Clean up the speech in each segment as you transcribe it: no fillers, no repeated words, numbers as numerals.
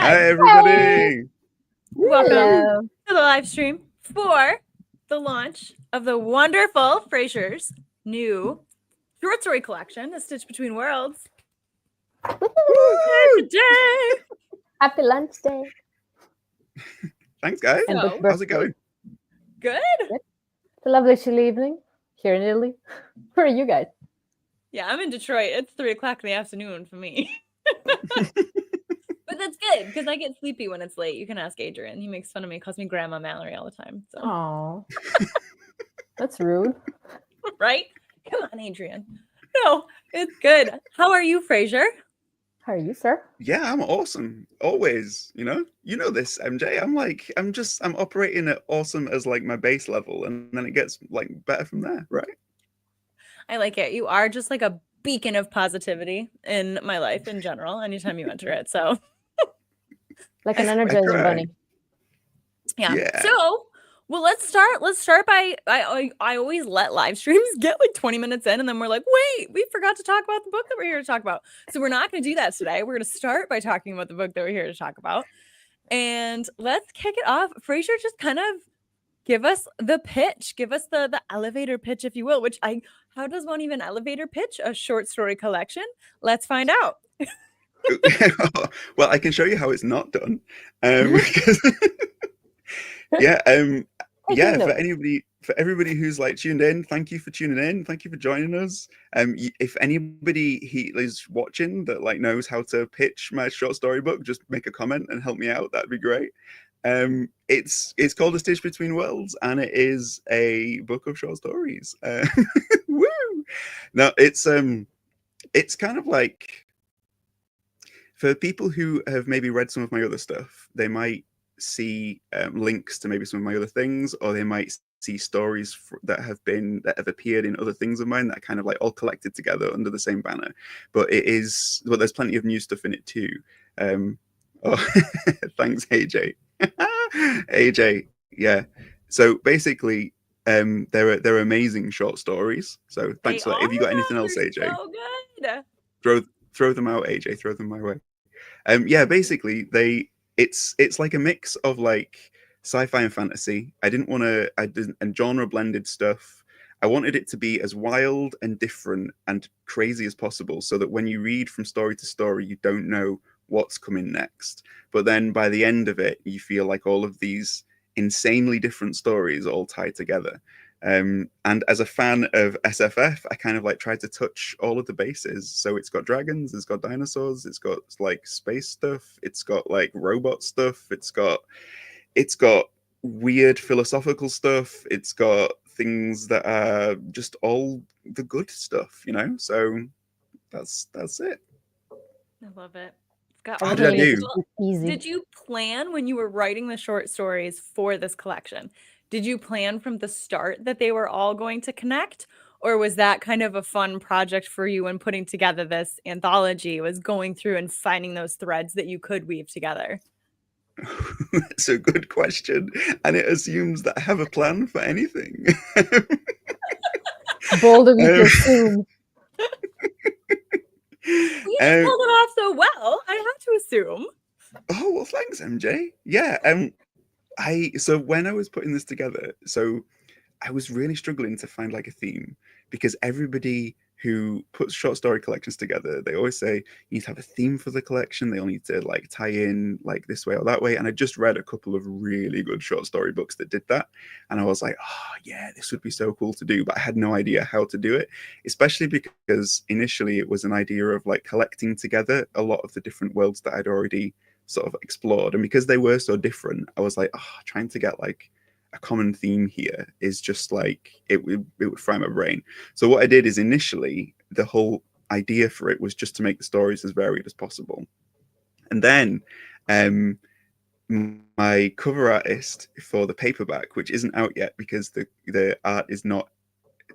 Hi, everybody. Welcome Hello. to the live stream for the launch of the wonderful Frasier's new short story collection, A Stitch Between Worlds. Today. Happy lunch day. Thanks, guys. And So- How's it going? Good. It's a lovely chilly evening here in Italy. Where are you guys? Yeah, I'm in Detroit. It's 3 o'clock in the afternoon for me. But that's good because I get sleepy when it's late. You can ask Adrian. He makes fun of me, calls me Grandma Mallory all the time. So Oh, that's rude. right? Come on, Adrian. No, it's good. How are you, Frasier? How are you, sir? Yeah, I'm awesome. Always, you know this, MJ. I'm operating at awesome as like my base level, and then it gets like better from there, right? I like it. You are just like a beacon of positivity in my life in general, anytime you enter it. So Like an I energizer try. bunny. yeah. So well, let's start by I always let live streams get like 20 minutes in, and then we're like, wait, we forgot to talk about the book that we're here to talk about. So we're not going to do that today. We're going to start by talking about the book that we're here to talk about. And let's kick it off. Frasier, just kind of give us the pitch. Give us the elevator pitch, if you will, how does one even elevator pitch a short story collection? Let's find out. Well, I can show you how it's not done. Because yeah, for everybody who's like tuned in, thank you for tuning in. Thank you for joining us. If anybody is watching that like knows how to pitch my short story book, just make a comment and help me out. That'd be great. It's called A Stitch Between Worlds, and it is a book of short stories. Woo! Now it's kind of like, for people who have maybe read some of my other stuff, they might see links to maybe some of my other things, or they might see stories that have appeared in other things of mine that are kind of like all collected together under the same banner. But there's plenty of new stuff in it too. Thanks, AJ. AJ, yeah. So basically, they're amazing short stories. So thanks for that. Have you got anything else, AJ? So good. Throw them out, AJ. Throw them my way. Yeah, basically it's like a mix of like sci-fi and fantasy. And genre blended stuff. I wanted it to be as wild and different and crazy as possible, so that when you read from story to story, you don't know what's coming next. But then by the end of it, you feel like all of these insanely different stories all tie together. And as a fan of SFF, I kind of like tried to touch all of the bases. So it's got dragons, it's got dinosaurs, it's got like space stuff, it's got like robot stuff, it's got weird philosophical stuff, it's got things that are just all the good stuff, So that's it. I love it. It's got How did I do? Easy. Did you plan when you were writing the short stories for this collection? Did you plan from the start that they were all going to connect? Or was that kind of a fun project for you when putting together this anthology, was going through and finding those threads that you could weave together? That's a good question. And it assumes that I have a plan for anything. Bold of you to assume. You just pulled it off so well. I have to assume. Oh, well, thanks, MJ. Yeah. So when I was putting this together, so I was really struggling to find like a theme, because everybody who puts short story collections together, they always say you need to have a theme for the collection. They all need to like tie in like this way or that way. And I just read a couple of really good short story books that did that. And I was like, oh yeah, this would be so cool to do. But I had no idea how to do it, especially because initially it was an idea of like collecting together a lot of the different worlds that I'd already sort of explored. And because they were so different, I was like, trying to get like a common theme here is just like it would fry my brain. So what I did is, initially the whole idea for it was just to make the stories as varied as possible. And then my cover artist for the paperback, which isn't out yet because the art is not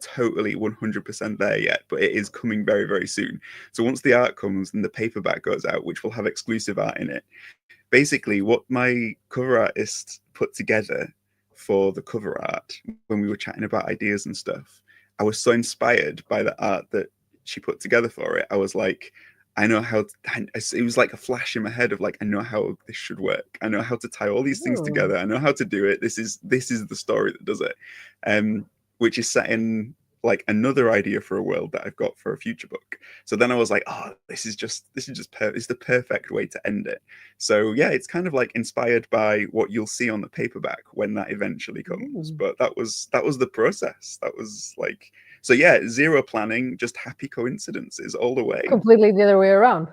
totally 100% there yet, but it is coming very, very soon. So once the art comes and the paperback goes out, which will have exclusive art in it, basically what my cover artist put together for the cover art, when we were chatting about ideas and stuff, I was so inspired by the art that she put together for it. I was like, I know how it was like a flash in my head of like, I know how this should work. I know how to tie all these things together. I know how to do it. This is the story that does it. Which is set in like another idea for a world that I've got for a future book. So then I was like, oh, this is the perfect way to end it. So yeah, it's kind of like inspired by what you'll see on the paperback when that eventually comes. But that was the process. That was like, so yeah, zero planning, just happy coincidences all the way. Completely the other way around.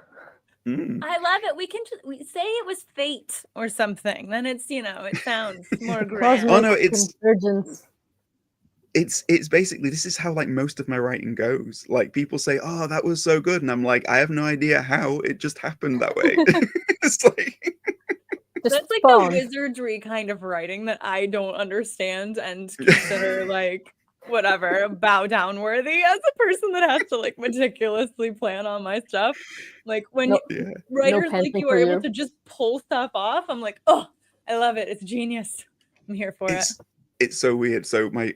I love it. We can say it was fate or something. Then it's, it sounds more grand. Cosmic convergence. It's basically, this is how like most of my writing goes. Like people say, oh, that was so good, and I'm like, I have no idea how, it just happened that way. It's like that's like the wizardry kind of writing that I don't understand and consider like whatever, bow down worthy as a person that has to like meticulously plan on my stuff. Like when writers like you are able to just pull stuff off, I'm like, oh, I love it. It's genius. I'm here for it. It's so weird. So my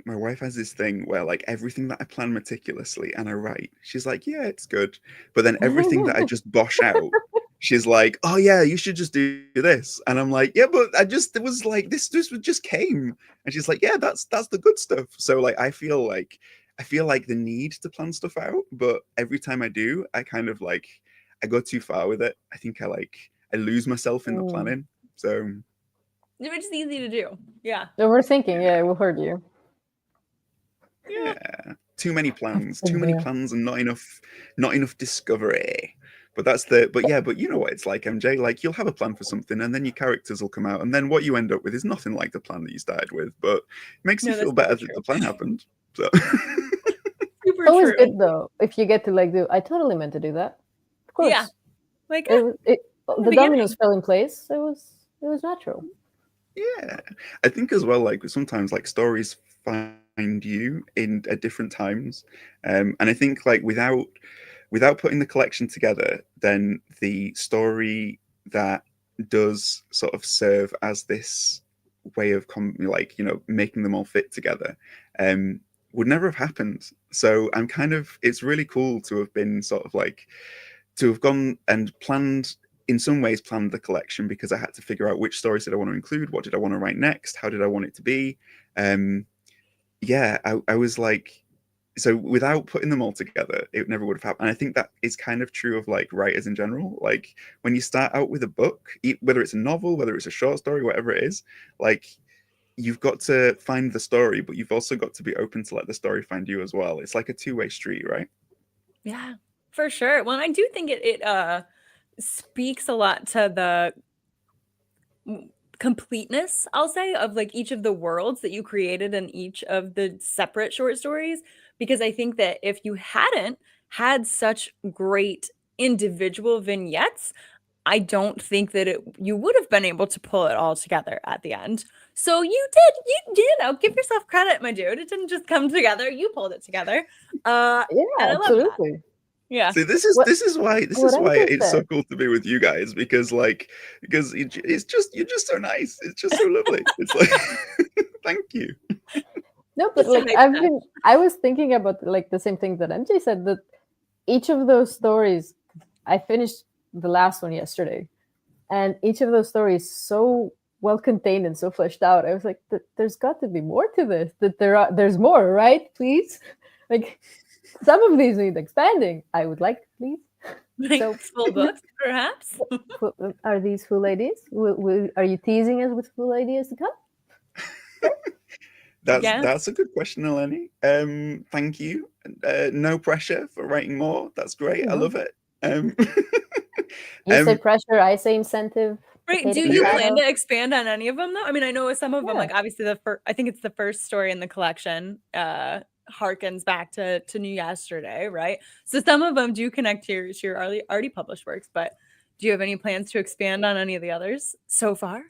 wife has this thing where like everything that I plan meticulously and I write, she's like, yeah, it's good. But then everything that I just bosh out, she's like, oh yeah, you should just do this. And I'm like, yeah, but it was like this just came. And she's like, yeah, that's the good stuff. So like I feel like the need to plan stuff out, but every time I do, I kind of like I go too far with it. I think I lose myself in the planning. So it's easy to do. Yeah. Overthinking. Yeah, we heard you. Yeah. Too many plans and not enough discovery. But you know what it's like, MJ. Like you'll have a plan for something, and then your characters will come out, and then what you end up with is nothing like the plan that you started with. But it makes you feel better that the plan happened. So Super always good though if you get to like do. I totally meant to do that. Of course. Yeah. Like the dominoes fell in place. It was natural. Yeah, I think as well, like sometimes like stories find you in at different times, and I think like without putting the collection together, then the story that does sort of serve as this way of making them all fit together would never have happened. So I'm it's really cool to have been sort of like to have gone and planned the collection, because I had to figure out which stories did I want to include, what did I want to write next, how did I want it to be. I was like, so without putting them all together, it never would have happened. And I think that is kind of true of like writers in general. Like when you start out with a book, whether it's a novel, whether it's a short story, whatever it is, like you've got to find the story, but you've also got to be open to let the story find you as well. It's like a two-way street, right? Yeah, for sure. Well, I do think it speaks a lot to the completeness, I'll say, of like each of the worlds that you created in each of the separate short stories, because I think that if you hadn't had such great individual vignettes, I don't think that you would have been able to pull it all together at the end. So you did, give yourself credit, my dude. It didn't just come together. You pulled it together. Yeah, absolutely. Yeah. See, this is why it's so cool to be with you guys, because it's just, you're just so nice. It's just so lovely. It's like thank you. No, but like I was thinking about like the same thing that MJ said, that each of those stories, I finished the last one yesterday, and each of those stories so well contained and so fleshed out. I was like, there's got to be more to this. That there's more, right? Please, like. Some of these need expanding. I would like, please. So, full books, perhaps? Are these full ideas? Are you teasing us with full ideas to come? That's a good question, Eleni. Thank you. No pressure for writing more. That's great. I love it. You say pressure, I say incentive. Right. Do you plan to expand on any of them, though? I mean, I know some of them, like obviously I think it's the first story in the collection, harkens back to New Yesterday, right? So some of them do connect to your already published works, but do you have any plans to expand on any of the others so far?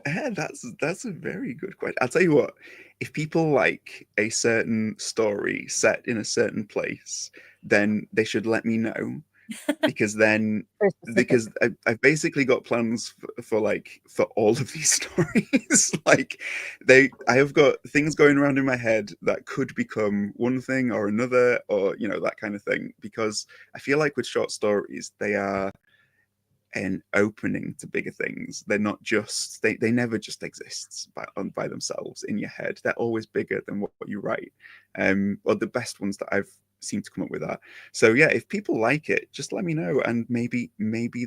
Yeah, that's a very good question. I'll tell you what, if people like a certain story set in a certain place, then they should let me know, because then because I've basically got plans for all of these stories. Like I have got things going around in my head that could become one thing or another, or that kind of thing, because I feel like with short stories, they are an opening to bigger things. They're not just they never just exist by themselves in your head. They're always bigger than what you write. Or the best ones that I've seemed to come up with that. So yeah, if people like it, just let me know, and maybe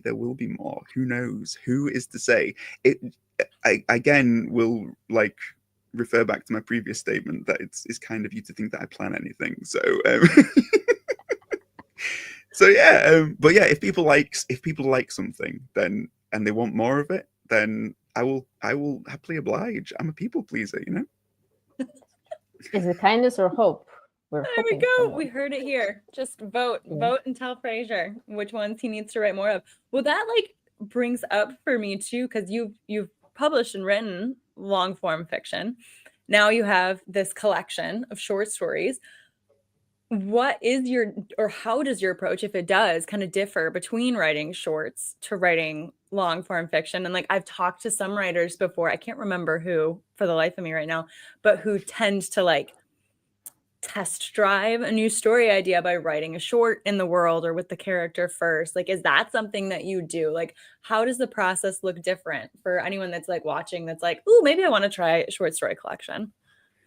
there will be more. Who knows? Who is to say? I again will refer back to my previous statement that it's kind of you to think that I plan anything. So so yeah, but yeah, if people like something, then and they want more of it, then I will happily oblige. I'm a people pleaser, Is it kindness or hope? There we go. We heard it here. Just vote and tell Frasier which ones he needs to write more of. Well, that brings up for me too, because you've published and written long form fiction. Now you have this collection of short stories. What is how does your approach, if it does, kind of differ between writing shorts to writing long form fiction? And I've talked to some writers before, I can't remember who for the life of me right now, but who tend to test drive a new story idea by writing a short in the world or with the character first. Is that something that you do? How does the process look different for anyone that's watching, that's ooh, maybe I want to try a short story collection?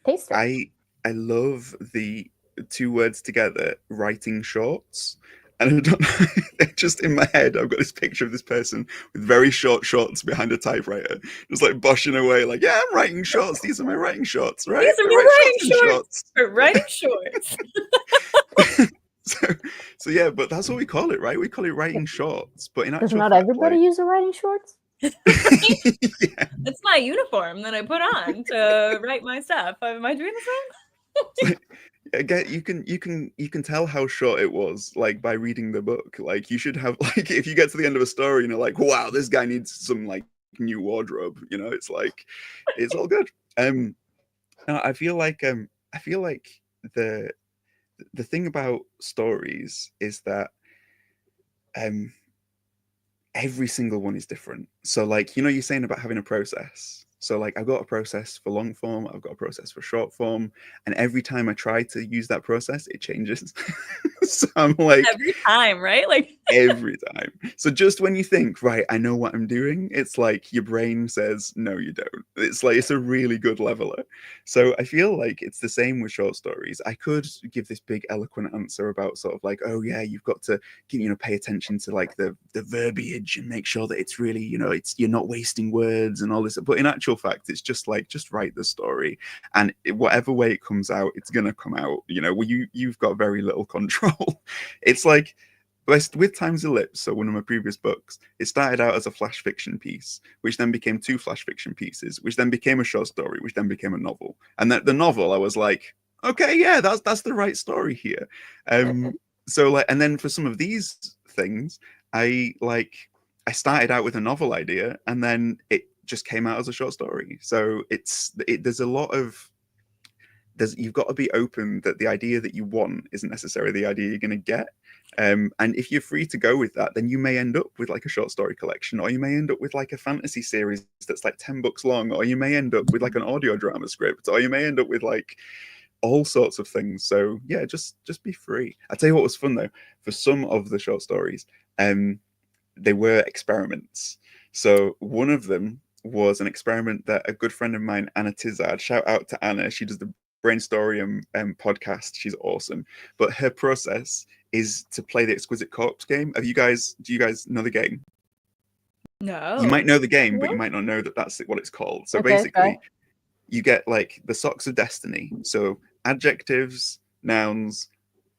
Taster. I love the two words together, writing shorts. And I don't know, just in my head, I've got this picture of this person with very short shorts behind a typewriter, just boshing away, yeah, I'm writing shorts. These are my writing shorts, right? These are my writing shorts. For writing shorts. So yeah, but that's what we call it, right? We call it writing shorts. But in actual does not fact, everybody use a writing shorts? Yeah. It's my uniform that I put on to write my stuff. Am I doing this wrong? Again, you can tell how short it was by reading the book. You should have if you get to the end of a story and you're wow, this guy needs some new wardrobe, it's it's all good. I feel like the thing about stories is that every single one is different. So you're saying about having a process. So I've got a process for long form, I've got a process for short form, and every time I try to use that process, it changes. So I'm every time, right? Every time. So just when you think, right, I know what I'm doing, it's your brain says, no, you don't. It's a really good leveler. So I feel it's the same with short stories. I could give this big eloquent answer about sort of oh yeah, you've got to pay attention to the verbiage and make sure that it's really you're not wasting words and all this, but in actual fact, it's just just write the story, and whatever way it comes out, it's gonna come out. You've got very little control. It's with Time's Ellipse, so one of my previous books, it started out as a flash fiction piece, which then became 2 flash fiction pieces, which then became a short story, which then became a novel. And the novel, I was okay, yeah, that's the right story here. So and then for some of these things, I started out with a novel idea, and then it just came out as a short story. So there's a lot of you've got to be open that the idea that you want isn't necessarily the idea you're going to get. And if you're free to go with that, then you may end up with a short story collection, or you may end up with a fantasy series that's 10 books long, or you may end up with an audio drama script, or you may end up with all sorts of things. So yeah, just be free. I tell you what was fun though, for some of the short stories, they were experiments. So one of them was an experiment that a good friend of mine, Anna Tizard, shout out to Anna, she does the Brainstorium podcast, she's awesome, but her process is to play the Exquisite Corpse game. Do you guys know the game? No. You might know the game, but you might not know that that's what it's called. So basically, you get the socks of destiny. So adjectives, nouns,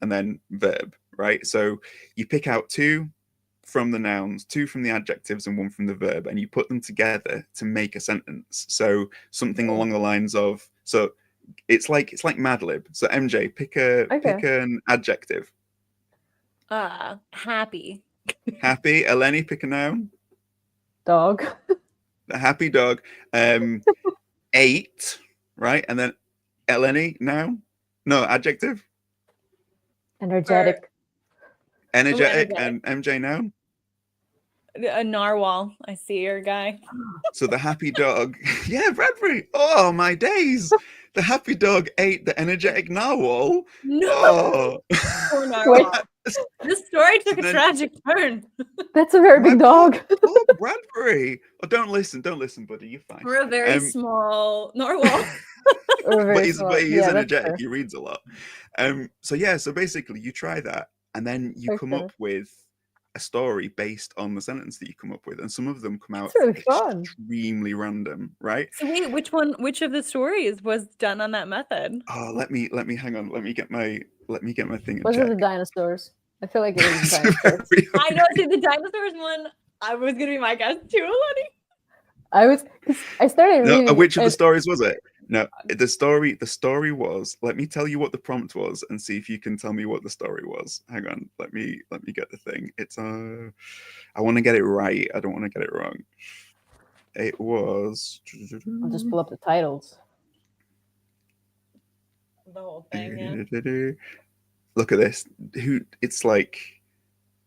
and then verb, right? So you pick out 2 from the nouns, 2 from the adjectives, and 1 from the verb, and you put them together to make a sentence. So something along the lines of, so it's like Mad Lib. So MJ, pick an adjective. Happy. Happy. Eleni, pick a noun. Dog. A happy dog. 8, right? And then Eleni, noun. No, adjective. Energetic. Energetic and MJ now. A narwhal. I see your guy. So the happy dog. Yeah, Bradbury. Oh, my days. The happy dog ate the energetic narwhal. No. Oh. Poor narwhal. This story took a tragic turn. That's a very big dog. Oh, Bradbury. Oh, don't listen, buddy. You're fine. We're a very small narwhal. But he's energetic. He reads a lot. So basically you try that, and then you come up with a story based on the sentence that you come up with, and some of them come out extremely random, right? So wait, which of the stories was done on that method? Oh, let me hang on. Let me get my thing. Was it the dinosaurs? I feel like it was the dinosaurs. I know. See, the dinosaurs one. I was gonna be my guess too, Eleni. I started reading. No, which of the stories was it? No, the story was, let me tell you what the prompt was and see if you can tell me what the story was. Hang on, let me get the thing. It's I want to get it right. I don't want to get it wrong. It was, I'll just pull up the titles. The whole thing, yeah. Look at this. It's like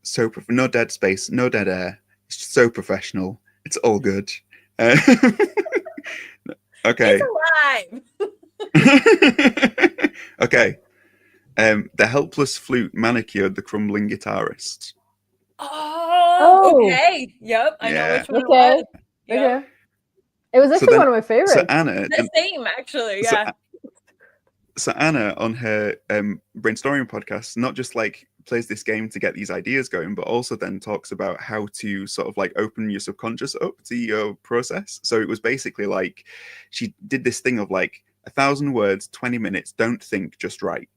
so no dead space, no dead air. It's so professional. It's all good. Okay. It's alive. Okay. The helpless flute manicured the crumbling guitarist. Oh, okay. Yep. I know which one it was. Yep. Okay. It was actually one of my favorites. So Anna, the same actually, yeah. So Anna on her brainstorming podcast not just like plays this game to get these ideas going, but also then talks about how to sort of like open your subconscious up to your process. So it was basically like she did this thing of like 1,000 words, 20 minutes, don't think, just write.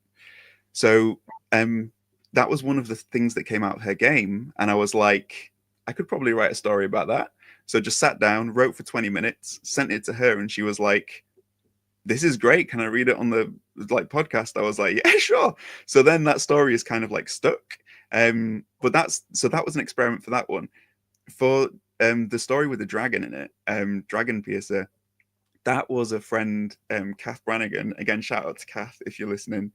So that was one of the things that came out of her game, and I was like, I could probably write a story about that. So just sat down, wrote for 20 minutes, sent it to her, and she was like, this is great. Can I read it on the podcast? I was like, yeah, sure. So then that story is kind of like stuck. But that was an experiment for that one. For the story with the dragon in it, Dragon Piercer, that was a friend, Kath Brannigan. Again, shout out to Kath if you're listening.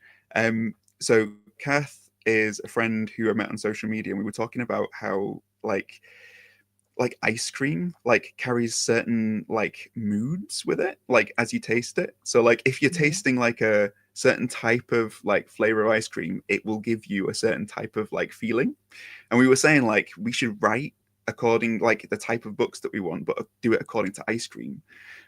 So Kath is a friend who I met on social media, and we were talking about how like ice cream like carries certain like moods with it, like as you taste it. So like if you're tasting like a certain type of like flavor of ice cream, it will give you a certain type of like feeling. And we were saying like we should write according like the type of books that we want, but do it according to ice cream.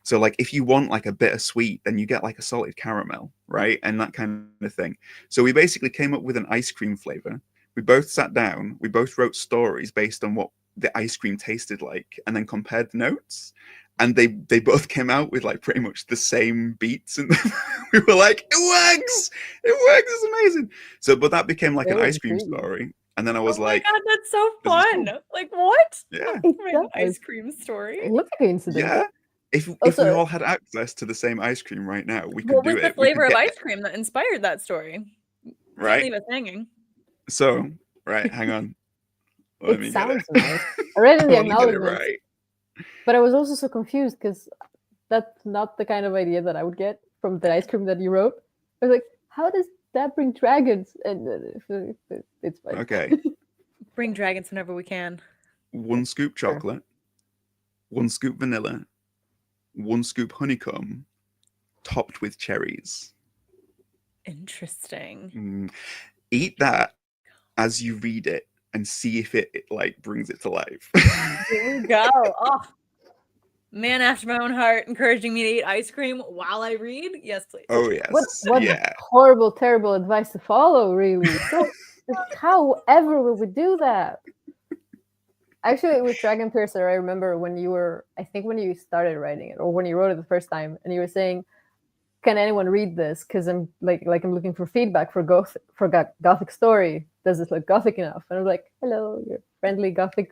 So like if you want like a bittersweet, then you get like a salted caramel, right? And that kind of thing. So we basically came up with an ice cream flavor. We both sat down, we both wrote stories based on what the ice cream tasted like, and then compared the notes, and they both came out with like pretty much the same beats, and we were like, it works, it's amazing. So but that became like an ice cream story, and then I was like, oh my god, that's so fun. Cool. Like what? Yeah, an ice cream story. It looks like an incident. Yeah, if we all had access to the same ice cream right now, we could do it. What was the flavor of ice cream that inspired that story? Right, leave us hanging. So right, hang on. It sounds nice. I read in the acknowledgements, right. But I was also so confused because that's not the kind of idea that I would get from the ice cream that you wrote. I was like, how does that bring dragons? And it's fine. Okay. Bring dragons whenever we can. 1 scoop chocolate, 1 scoop vanilla, 1 scoop honeycomb, topped with cherries. Interesting. Eat that as you read it, and see if it like brings it to life. Here we go. Oh, man after my own heart, encouraging me to eat ice cream while I read. Yes, please. Oh yes. What horrible, terrible advice to follow, really. So, however will we do that? Actually, with Dragon Piercer, I remember when you started writing it, or when you wrote it the first time, and you were saying, can anyone read this? Because I'm I'm looking for feedback for gothic story. Does this look gothic enough? And I was like, hello, your friendly gothic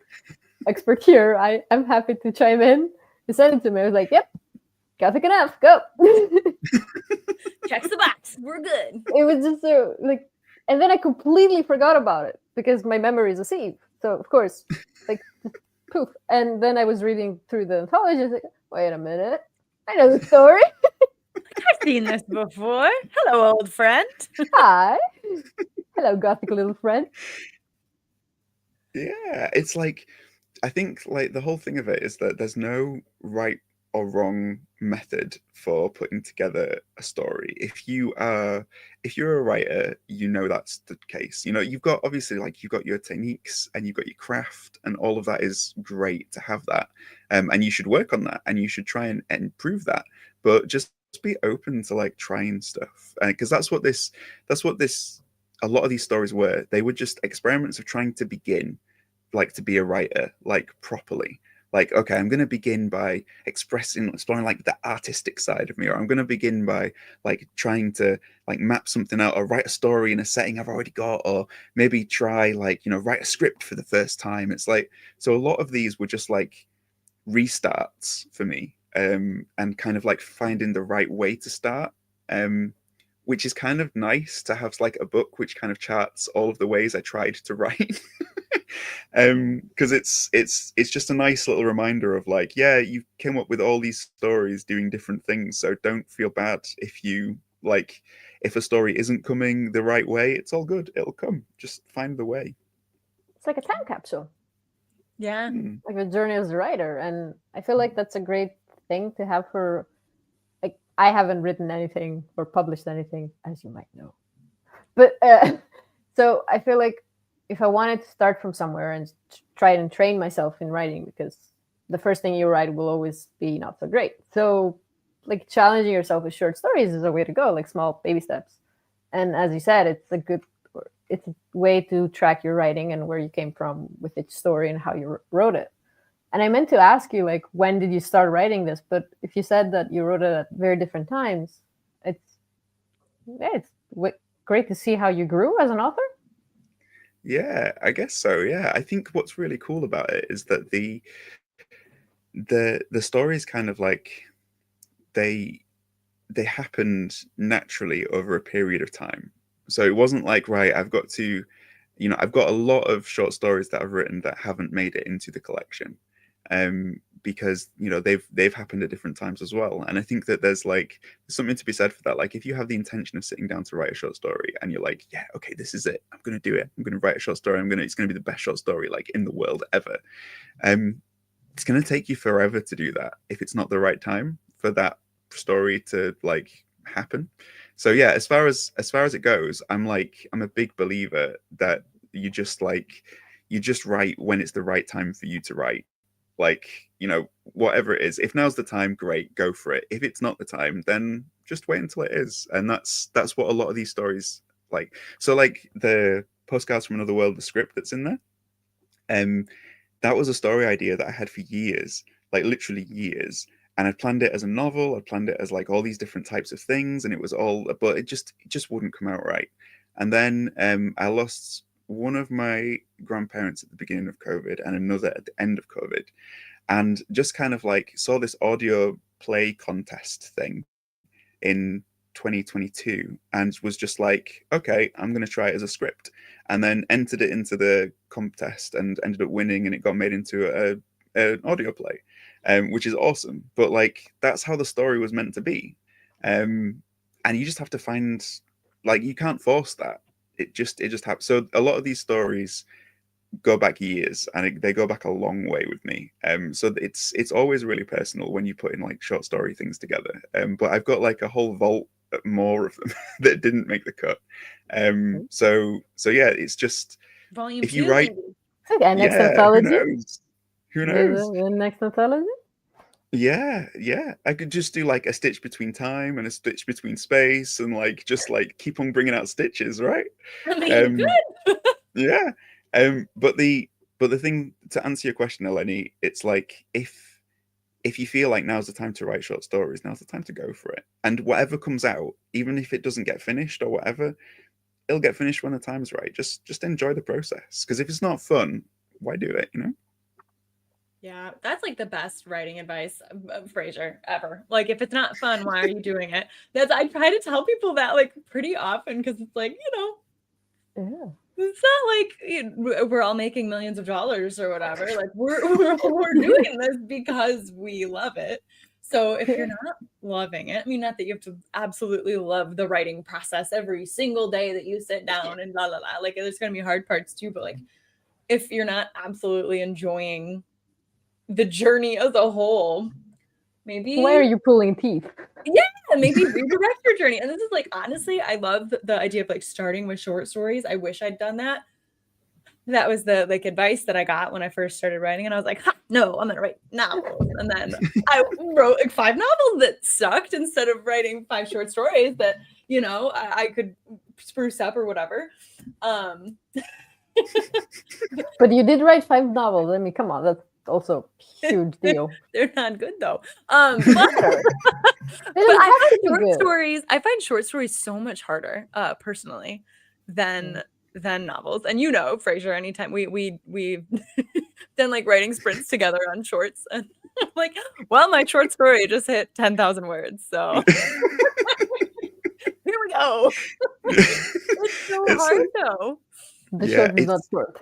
expert here. I'm happy to chime in. You sent it to me. I was like, yep, gothic enough. Go. Checks the box. We're good. It was just so and then I completely forgot about it because my memory is a sieve. So of course, poof. And then I was reading through the anthology. I was like, wait a minute, I know the story. I've seen this before. Hello, old friend. Hi. Hello, gothic little friend. Yeah, it's like, I think like the whole thing of it is that there's no right or wrong method for putting together a story. If you're a writer, you know that's the case. You know, you've got obviously like you've got your techniques and you've got your craft, and all of that is great to have that. And you should work on that and you should try and improve that. But just be open to like trying stuff. Because that's what this a lot of these stories were. They were just experiments of trying to begin like to be a writer like properly. Like, okay, I'm going to begin by exploring like the artistic side of me, or I'm going to begin by like trying to like map something out or write a story in a setting I've already got, or maybe try like, you know, write a script for the first time. It's like, so a lot of these were just like restarts for me, and kind of like finding the right way to start, which is kind of nice to have like a book which kind of charts all of the ways I tried to write. Because it's just a nice little reminder of like, yeah, you came up with all these stories doing different things, so don't feel bad if you like, if a story isn't coming the right way. It's all good, it'll come, just find the way. It's like a time capsule. Yeah. Like a journey as a writer. And I feel like that's a great thing to have for, like, I haven't written anything or published anything, as you might know. But so I feel like if I wanted to start from somewhere and try and train myself in writing, because the first thing you write will always be not so great. So like challenging yourself with short stories is a way to go, like small baby steps. And as you said, it's a way to track your writing and where you came from with each story and how you wrote it. And I meant to ask you, like, when did you start writing this? But if you said that you wrote it at very different times, it's great to see how you grew as an author. Yeah, I guess so. Yeah, I think what's really cool about it is that the stories kind of like they happened naturally over a period of time. So it wasn't like, right, I've got to, you know, I've got a lot of short stories that I've written that haven't made it into the collection, because, you know, they've happened at different times as well. And I think that there's something to be said for that. Like, if you have the intention of sitting down to write a short story and you're like, yeah, okay, this is it, I'm gonna do it, I'm gonna write a short story, it's gonna be the best short story like in the world ever. It's gonna take you forever to do that if it's not the right time for that story to like happen. So yeah, as far as it goes, I'm a big believer that you just write when it's the right time for you to write. Like, you know, whatever it is, if now's the time, great, go for it. If it's not the time, then just wait until it is. And that's what a lot of these stories like. So like the Postcards from Another World, the script that's in there, that was a story idea that I had for years, like literally years. And I planned it as a novel, I planned it as like all these different types of things, and it was all, but it just wouldn't come out right. And then I lost one of my grandparents at the beginning of COVID and another at the end of COVID, and just kind of like saw this audio play contest thing in 2022 and was just like, okay, I'm going to try it as a script, and then entered it into the contest and ended up winning, and it got made into an audio play, which is awesome. But like, that's how the story was meant to be. And you just have to find, like, you can't force that. It just happens. So a lot of these stories go back years, and they go back a long way with me. So it's always really personal when you put in like short story things together. But I've got like a whole vault more of them that didn't make the cut. So yeah, it's just Volume if you 2, write, Okay, next yeah, anthology. Who knows? The next anthology. Yeah, I could just do like a stitch between time and a stitch between space, and like just like keep on bringing out stitches, right? I mean, good. Yeah. But the thing, to answer your question, Eleni, it's like, if you feel like now's the time to write short stories, now's the time to go for it. And whatever comes out, even if it doesn't get finished or whatever, it'll get finished when the time's right. Just enjoy the process, because if it's not fun, why do it, you know? Yeah, that's like the best writing advice, Frasier, ever. Like, if it's not fun, why are you doing it? I try to tell people that like pretty often, because it's like, Yeah. it's not like we're all making millions of dollars or whatever. Like, we're doing this because we love it. So if you're not loving it, I mean, not that you have to absolutely love the writing process every single day that you sit down and la la la. Like, there's gonna be hard parts too, but like, if you're not absolutely enjoying the journey as a whole, maybe why are you pulling teeth? Yeah, maybe redirect your journey. And this is like, honestly, I love the idea of like starting with short stories. I wish I'd done that. That was the like advice that I got when I first started writing, and I was like, no, I'm gonna write novels. And then I wrote like 5 novels that sucked instead of writing 5 short stories that, you know, I could spruce up or whatever. But you did write 5 novels. I mean, come on, that's also a huge deal. They're not good though. But I find short stories so much harder, personally, than novels. And you know, Frasier, anytime we've done like writing sprints together on shorts, and I'm like, well, my short story just hit 10,000 words, so here we go. It's so hard though. The short is not short.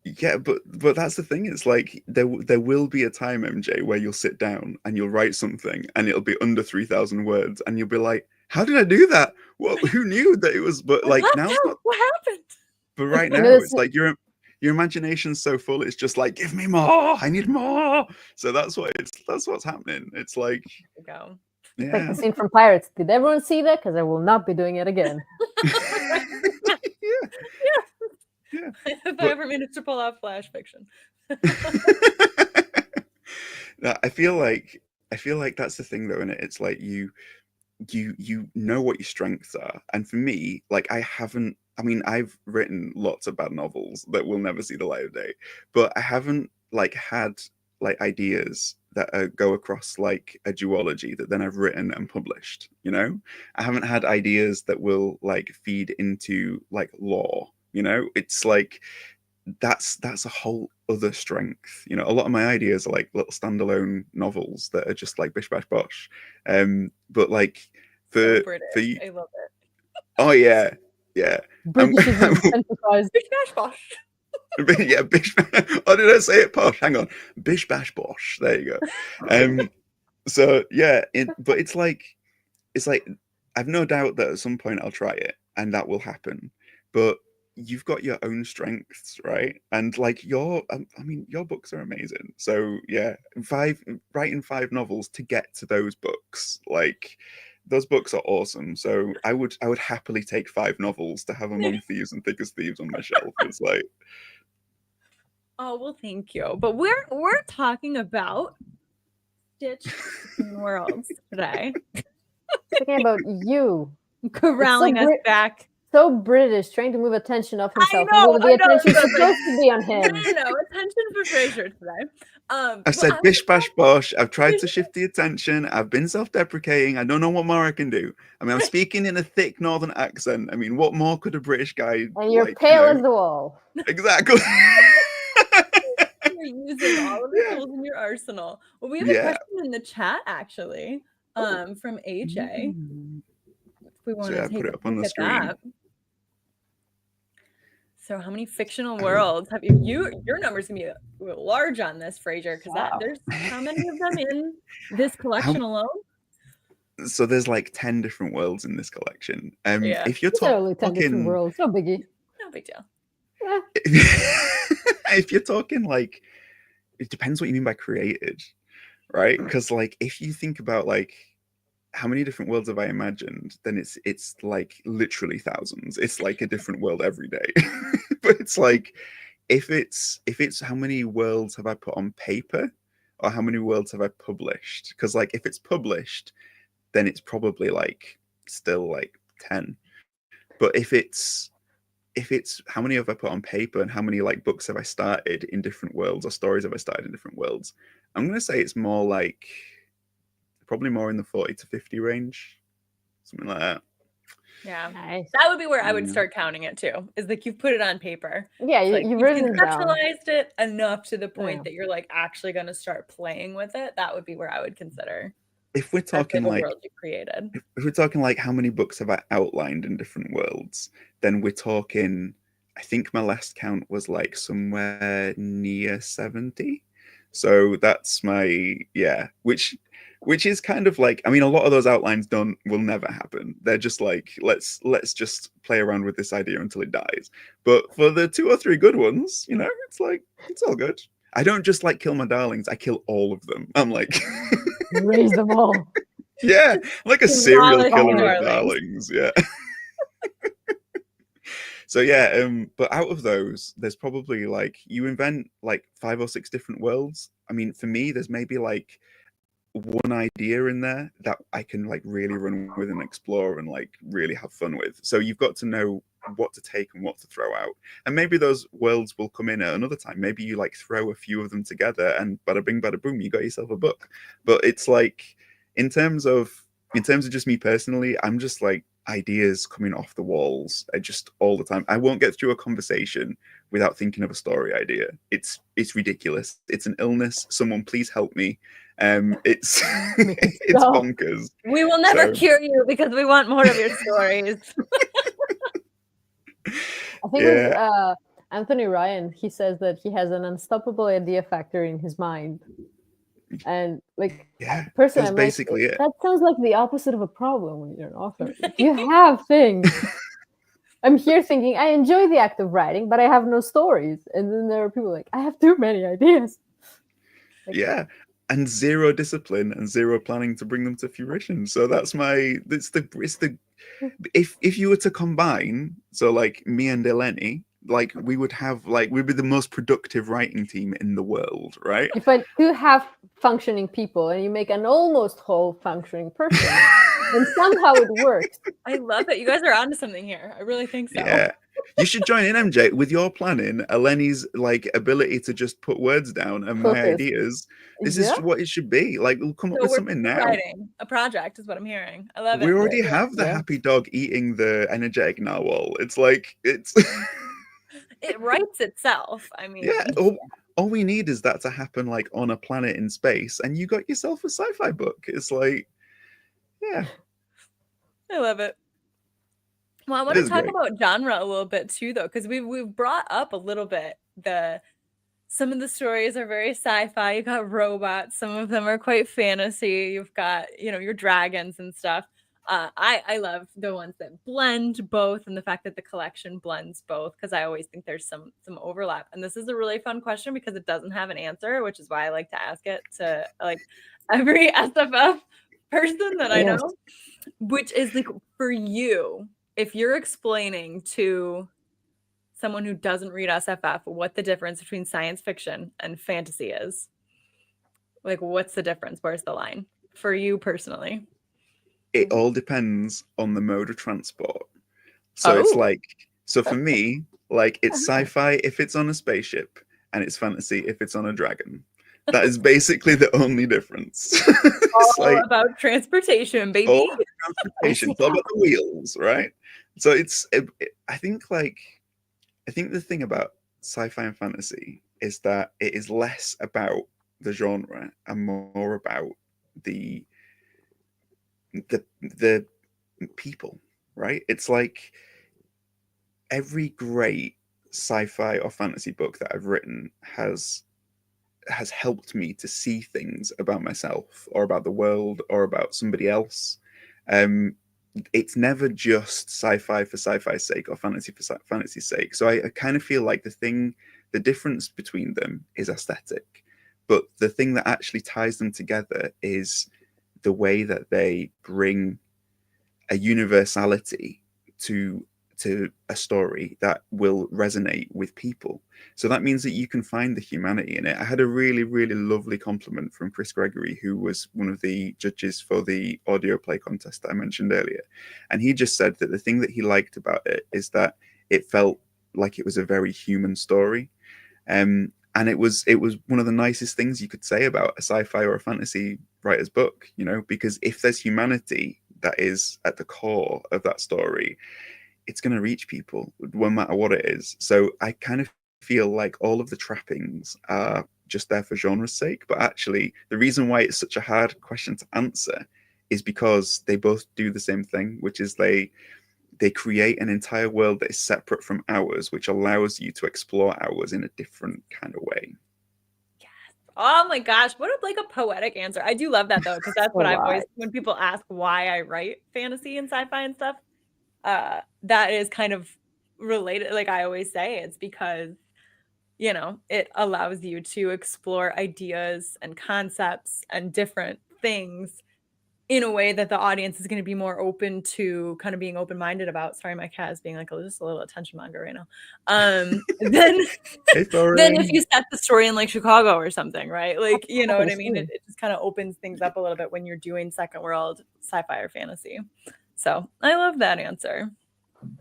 Yeah, but that's the thing. It's like there will be a time, MJ, where you'll sit down and you'll write something and it'll be under 3,000 words, and you'll be like, "How did I do that? What? Who knew that it was?" But like now, what happened? But right now, it's like your imagination's so full. It's just like, give me more. I need more. So that's what's happening. It's like, go. It's like the scene from Pirates. Did everyone see that? Because I will not be doing it again. Yeah. If I ever managed to pull off flash fiction. I feel like that's the thing, though, isn't it? It's like you know what your strengths are, and for me, like I've written lots of bad novels that will never see the light of day, but I haven't like had like ideas that go across like a duology that then I've written and published. You know, I haven't had ideas that will like feed into like lore. You know, it's like that's a whole other strength. You know, a lot of my ideas are like little standalone novels that are just like bish bash bosh. But like for you, I love it. Oh yeah. British bish bash bosh. Yeah, bish. Oh, did I say it posh? Hang on, bish bash bosh. There you go. So yeah, but it's like I've no doubt that at some point I'll try it and that will happen. But you've got your own strengths, right? And like your books are amazing. So yeah, writing 5 novels to get to those books, like those books are awesome. So I would happily take 5 novels to have Among Thieves and Thick as Thieves on my shelf. It's like, oh well, thank you. But we're talking about Stitch Worlds today. Talking about you corralling us back. So British, trying to move attention off himself. I know. The attention supposed to be on him. No, attention for Frasier today. I said bish bash bosh. I've tried to shift the attention. I've been self-deprecating. I don't know what more I can do. I mean, I'm speaking in a thick northern accent. I mean, what more could a British guy? And you're pale as the wall. Exactly. You're using all of the tools in your arsenal. Well, we have a question in the chat actually, from AJ. We want to take put it up on the screen. So how many fictional worlds have you? Your number's gonna be large on this, Frasier, because there's how many of them in this collection alone? So there's like 10 different worlds in this collection. If you're talking 10 different worlds, no biggie. No big deal. Yeah. If you're talking like, it depends what you mean by created, right? Because like if you think about like how many different worlds have I imagined, then it's like literally thousands. It's like a different world every day. But it's like if it's how many worlds have I put on paper or how many worlds have I published? Because like if it's published, then it's probably like still like 10. But if it's how many have I put on paper and how many like books have I started in different worlds or stories have I started in different worlds, I'm gonna say it's more like probably more in the 40 to 50 range, something like that. Yeah, nice. That would be where I would start counting it too. Is like you've put it on paper. Yeah, you've conceptualized it enough to the point that you're like actually going to start playing with it. That would be where I would consider. If we're talking like world you created, if we're talking like how many books have I outlined in different worlds, then we're talking. I think my last count was like somewhere near 70. So that's my which which is kind of like, I mean, a lot of those outlines will never happen. They're just like, let's just play around with this idea until it dies. But for the 2 or 3 good ones, you know, it's like, it's all good. I don't just like kill my darlings, I kill all of them. I'm like Raise them all. Yeah, I'm like a serial killer of darlings. darlings. Yeah. So yeah, but out of those, there's probably like, you invent like 5 or 6 different worlds. I mean, for me, there's maybe like one idea in there that I can like really run with and explore and like really have fun with. So you've got to know what to take and what to throw out. And maybe those worlds will come in at another time. Maybe you like throw a few of them together and bada bing, bada boom, you got yourself a book. But it's like, in terms of just me personally, I'm just like, ideas coming off the walls just all the time. I won't get through a conversation without thinking of a story idea. It's ridiculous. It's an illness. Someone please help me. It's it's bonkers. We will never cure you because we want more of your stories. I think it was Anthony Ryan. He says that he has an unstoppable idea factory in his mind. And like, personally, I'm basically like, that sounds like the opposite of a problem when you're an author. You have things. I'm here thinking I enjoy the act of writing, but I have no stories. And then there are people like, I have too many ideas. Like, yeah, and zero discipline and zero planning to bring them to fruition. So that's it's the if you were to combine, so like me and Eleni, like we'd be the most productive writing team in the world, right? If I do have functioning people and you make an almost whole functioning person, and somehow it works. I love it. You guys are onto something here. I really think so. Yeah. You should join in, MJ, with your planning, Eleni's like ability to just put words down and my ideas. This is what it should be. Like, we'll come up with something now. Writing a project is what I'm hearing. I love it. We already have the happy dog eating the energetic narwhal. It's like, it writes itself. I mean, all we need is that to happen like on a planet in space, and you got yourself a sci-fi book. It's like, yeah. I love it. Well, I want to talk about genre a little bit too, though, because we've brought up a little bit some of the stories are very sci-fi. You got robots, some of them are quite fantasy. You've got, you know, your dragons and stuff. I love the ones that blend both, and the fact that the collection blends both, because I always think there's some overlap. And this is a really fun question because it doesn't have an answer, which is why I like to ask it to like every SFF person that I know, which is like, for you, if you're explaining to someone who doesn't read SFF what the difference between science fiction and fantasy is, like, what's the difference? Where's the line for you personally? It all depends on the mode of transport. So it's like, so for me, like, it's sci-fi if it's on a spaceship, and it's fantasy if it's on a dragon. That is basically the only difference. It's all like, about transportation, baby. All about transportation. It's all about the wheels, right? So I think the thing about sci-fi and fantasy is that it is less about the genre and more about the people, right? It's like every great sci-fi or fantasy book that I've written has helped me to see things about myself or about the world or about somebody else. It's never just sci-fi for sci-fi's sake or fantasy for fantasy's sake. So I kind of feel like the difference between them is aesthetic, but the thing that actually ties them together is the way that they bring a universality to a story that will resonate with people. So that means that you can find the humanity in it. I had a really, really lovely compliment from Chris Gregory, who was one of the judges for the audio play contest that I mentioned earlier. And he just said that the thing that he liked about it is that it felt like it was a very human story. And it was one of the nicest things you could say about a sci-fi or a fantasy writer's book, you know, because if there's humanity that is at the core of that story, it's going to reach people no matter what it is. So I kind of feel like all of the trappings are just there for genre's sake, but actually the reason why it's such a hard question to answer is because they both do the same thing, which is they create an entire world that is separate from ours, which allows you to explore ours in a different kind of way. Yes. Oh my gosh, what a poetic answer. I do love that though, because that's what I've always, when people ask why I write fantasy and sci-fi and stuff, that is kind of related. Like I always say, it's because, you know, it allows you to explore ideas and concepts and different things in a way that the audience is going to be more open to, kind of being open-minded about. Sorry, my cat is being like just a little attention monger right now. Then if you set the story in like Chicago or something, right? Like, you know what I mean? It just kind of opens things up a little bit when you're doing second world sci-fi or fantasy. So I love that answer.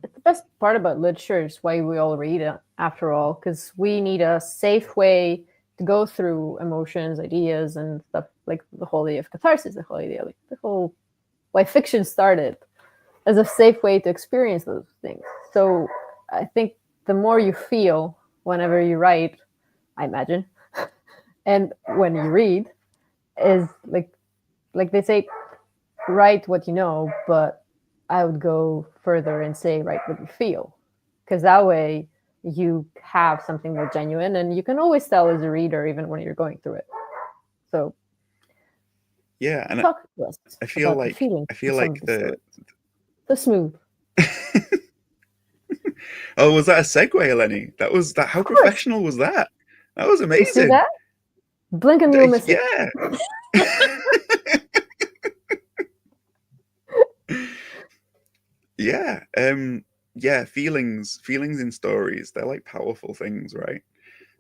It's the best part about literature is why we all read it, after all, because we need a safe way to go through emotions, ideas, and stuff, like the whole idea of catharsis, the whole idea, like the whole why fiction started as a safe way to experience those things. So I think the more you feel whenever you write, I imagine, and when you read, is like they say, write what you know, but I would go further and say write what you feel, because that way you have something more genuine, and you can always tell as a reader even when you're going through it. So yeah, and I feel like the smooth. Oh, was that a segue, Eleni? That was that. How professional was that? That was amazing. You see that? Blink and you'll miss it. Yeah. Yeah, feelings in stories, they're like powerful things, right?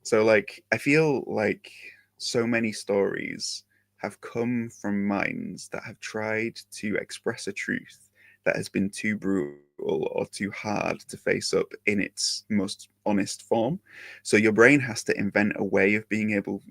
So like I feel like so many stories have come from minds that have tried to express a truth that has been too brutal or too hard to face up in its most honest form. So your brain has to invent a way of being able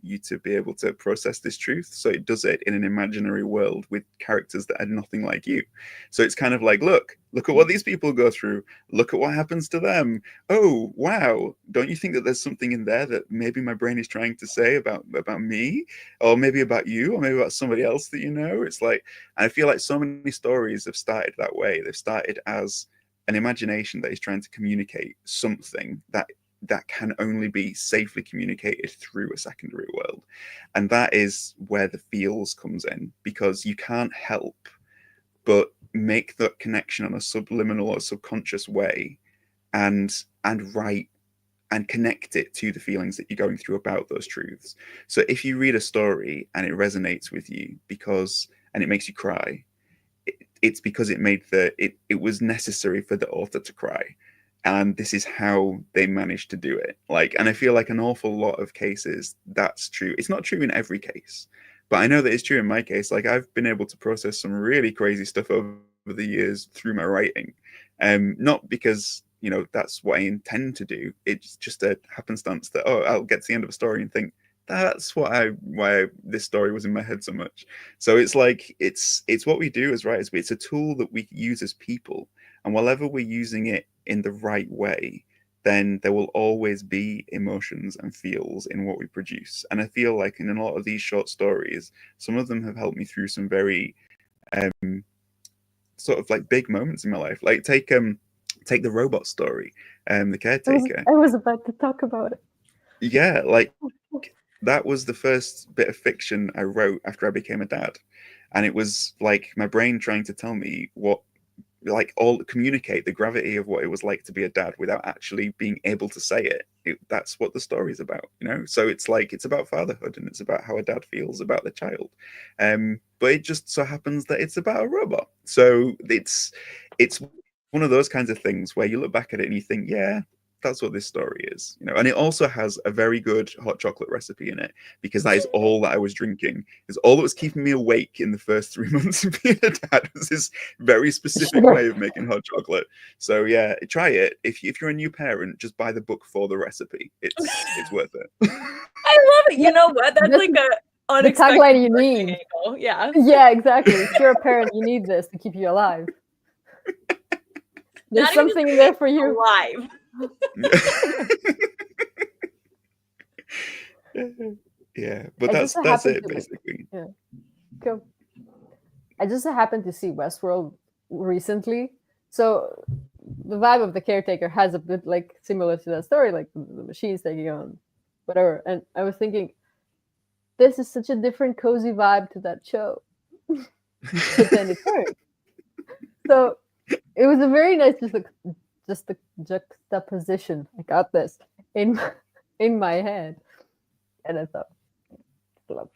to process this truth. So it does it in an imaginary world with characters that are nothing like you. So it's kind of like, look at what these people go through. Look at what happens to them. Oh, wow. Don't you think that there's something in there that maybe my brain is trying to say about me, or maybe about you, or maybe about somebody else that you know? It's like, and I feel like so many stories have started that way. They've started as an imagination that is trying to communicate something that can only be safely communicated through a secondary world. And that is where the feels comes in, because you can't help but make that connection on a subliminal or subconscious way and write and connect it to the feelings that you're going through about those truths. So if you read a story and it resonates with you and it makes you cry, it's because it was necessary for the author to cry, and this is how they managed to do it. And I feel like an awful lot of cases that's true. It's not true in every case, but I know that it's true in my case. Like, I've been able to process some really crazy stuff over the years through my writing, not because that's what I intend to do. It's just a happenstance that I'll get to the end of a story and think, that's why this story was in my head so much. So it's like it's what we do as writers. It's a tool that we use as people, and whenever we're using it in the right way, then there will always be emotions and feels in what we produce. And I feel like in a lot of these short stories, some of them have helped me through some very sort of like big moments in my life. Like take the robot story, The Caretaker. I was about to talk about it. Yeah, like that was the first bit of fiction I wrote after I became a dad. And it was like my brain trying to tell me communicate the gravity of what it was like to be a dad without actually being able to say it. That's what the story is about, So it's about fatherhood, and it's about how a dad feels about the child. But it just so happens that it's about a robot. So it's one of those kinds of things where you look back at it and you think, yeah, that's what this story is, And it also has a very good hot chocolate recipe in it, because that is all that I was drinking. Is all that was keeping me awake in the first 3 months of being a dad, was this very specific way of making hot chocolate. So yeah, try it. If you're a new parent, just buy the book for the recipe. It's worth it. I love it. You know what? That's like a unexpected tagline you need. Angle. Yeah. Yeah, exactly. If you're a parent, you need this to keep you alive. There's something there for you. Alive. Yeah, but that's it basically. Yeah, cool. I just happened to see Westworld recently, so the vibe of The Caretaker has a bit similar to that story, like the machines taking on whatever. And I was thinking, this is such a different cozy vibe to that show. But then it worked. So it was a very nice just the juxtaposition. I got this in my head. And I thought, love.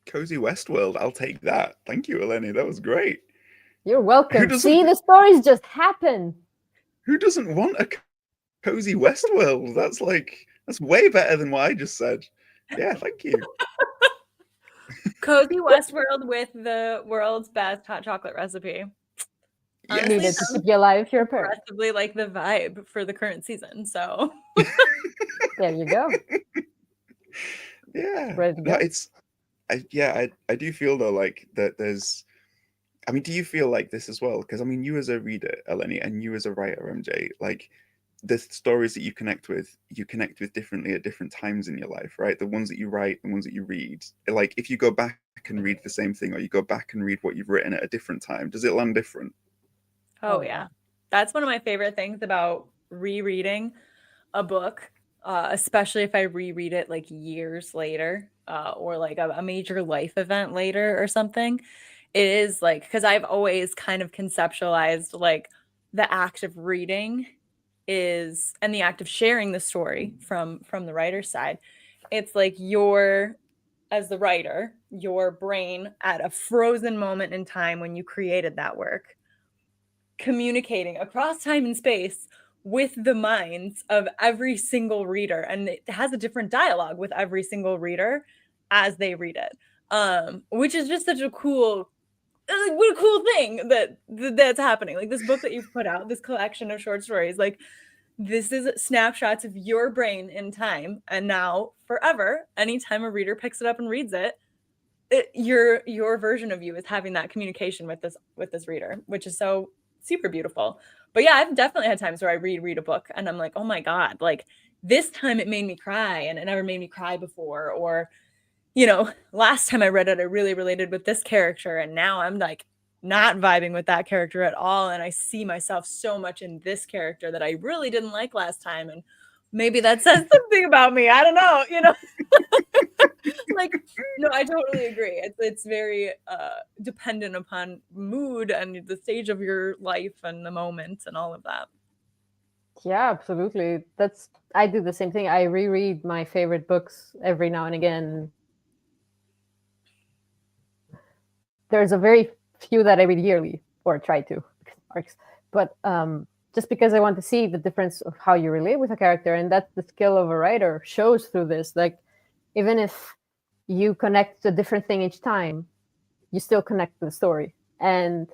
Cozy Westworld, I'll take that. Thank you, Eleni. That was great. You're welcome. See, the stories just happen. Who doesn't want a cozy Westworld? That's way better than what I just said. Yeah, thank you. Cozy Westworld with the world's best hot chocolate recipe. Yes. Needed to keep you alive if you're a parent. Aggressively like the vibe for the current season. So there you go. Yeah. No, I do feel though like that there's, I mean, do you feel like this as well? Because I mean, you as a reader, Eleni, and you as a writer, MJ, like the stories that you connect with differently at different times in your life, right? The ones that you write, the ones that you read. Like if you go back and read the same thing, or you go back and read what you've written at a different time, does it land different? Oh yeah. That's one of my favorite things about rereading a book, especially if I reread it like years later, or like a major life event later or something. It is like, because I've always kind of conceptualized like the act of reading is, and the act of sharing the story from the writer's side. It's like as the writer, your brain at a frozen moment in time when you created that work, communicating across time and space with the minds of every single reader, and it has a different dialogue with every single reader as they read it, which is just such a cool thing that's happening. Like this book that you've put out, this collection of short stories, like this is snapshots of your brain in time, and now forever, anytime a reader picks it up and reads it, your version of you is having that communication with this reader, which is so super beautiful. But yeah, I've definitely had times where I read a book and I'm like, oh my God, like this time it made me cry and it never made me cry before. Or, you know, last time I read it, I really related with this character. And now I'm like not vibing with that character at all. And I see myself so much in this character that I really didn't like last time. And maybe that says something about me. I don't know, you know. Like, no, I totally agree. It's very dependent upon mood and the stage of your life and the moment and all of that. Yeah, absolutely. I do the same thing. I reread my favorite books every now and again. There's a very few that I read yearly, or try to, but just because I want to see the difference of how you relate with a character, and that's the skill of a writer shows through this. Like, even if you connect to a different thing each time, you still connect to the story. And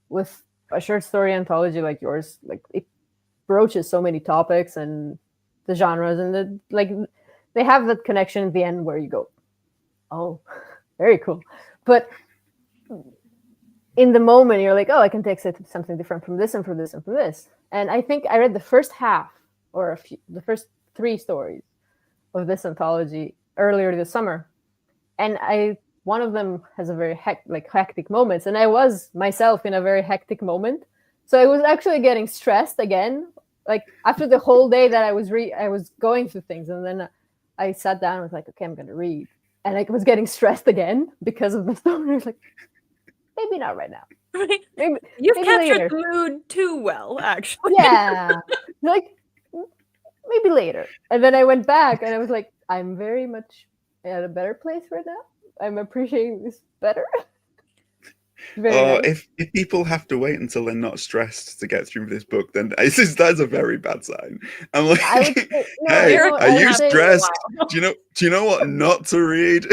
with a short story anthology like yours, like it broaches so many topics and the genres, and they have that connection at the end where you go, oh, very cool. But in the moment, you're like, oh, I can take something different from this and from this and from this. And I think I read the first half or the first 3 stories of this anthology earlier this summer. And one of them has a very hectic moments. And I was myself in a very hectic moment. So I was actually getting stressed again, like after the whole day that I was going through things. And then I sat down and was like, okay, I'm going to read. And I was getting stressed again because of the story. I was like, maybe not right now. Right. Maybe captured later. The mood too well, actually. Yeah. Like, maybe later. And then I went back and I was like, I'm very much at a better place right now. I'm appreciating this better. Nice. If people have to wait until they're not stressed to get through this book, then that's a very bad sign. I'm like, hey, are you stressed? Do you know what not to read?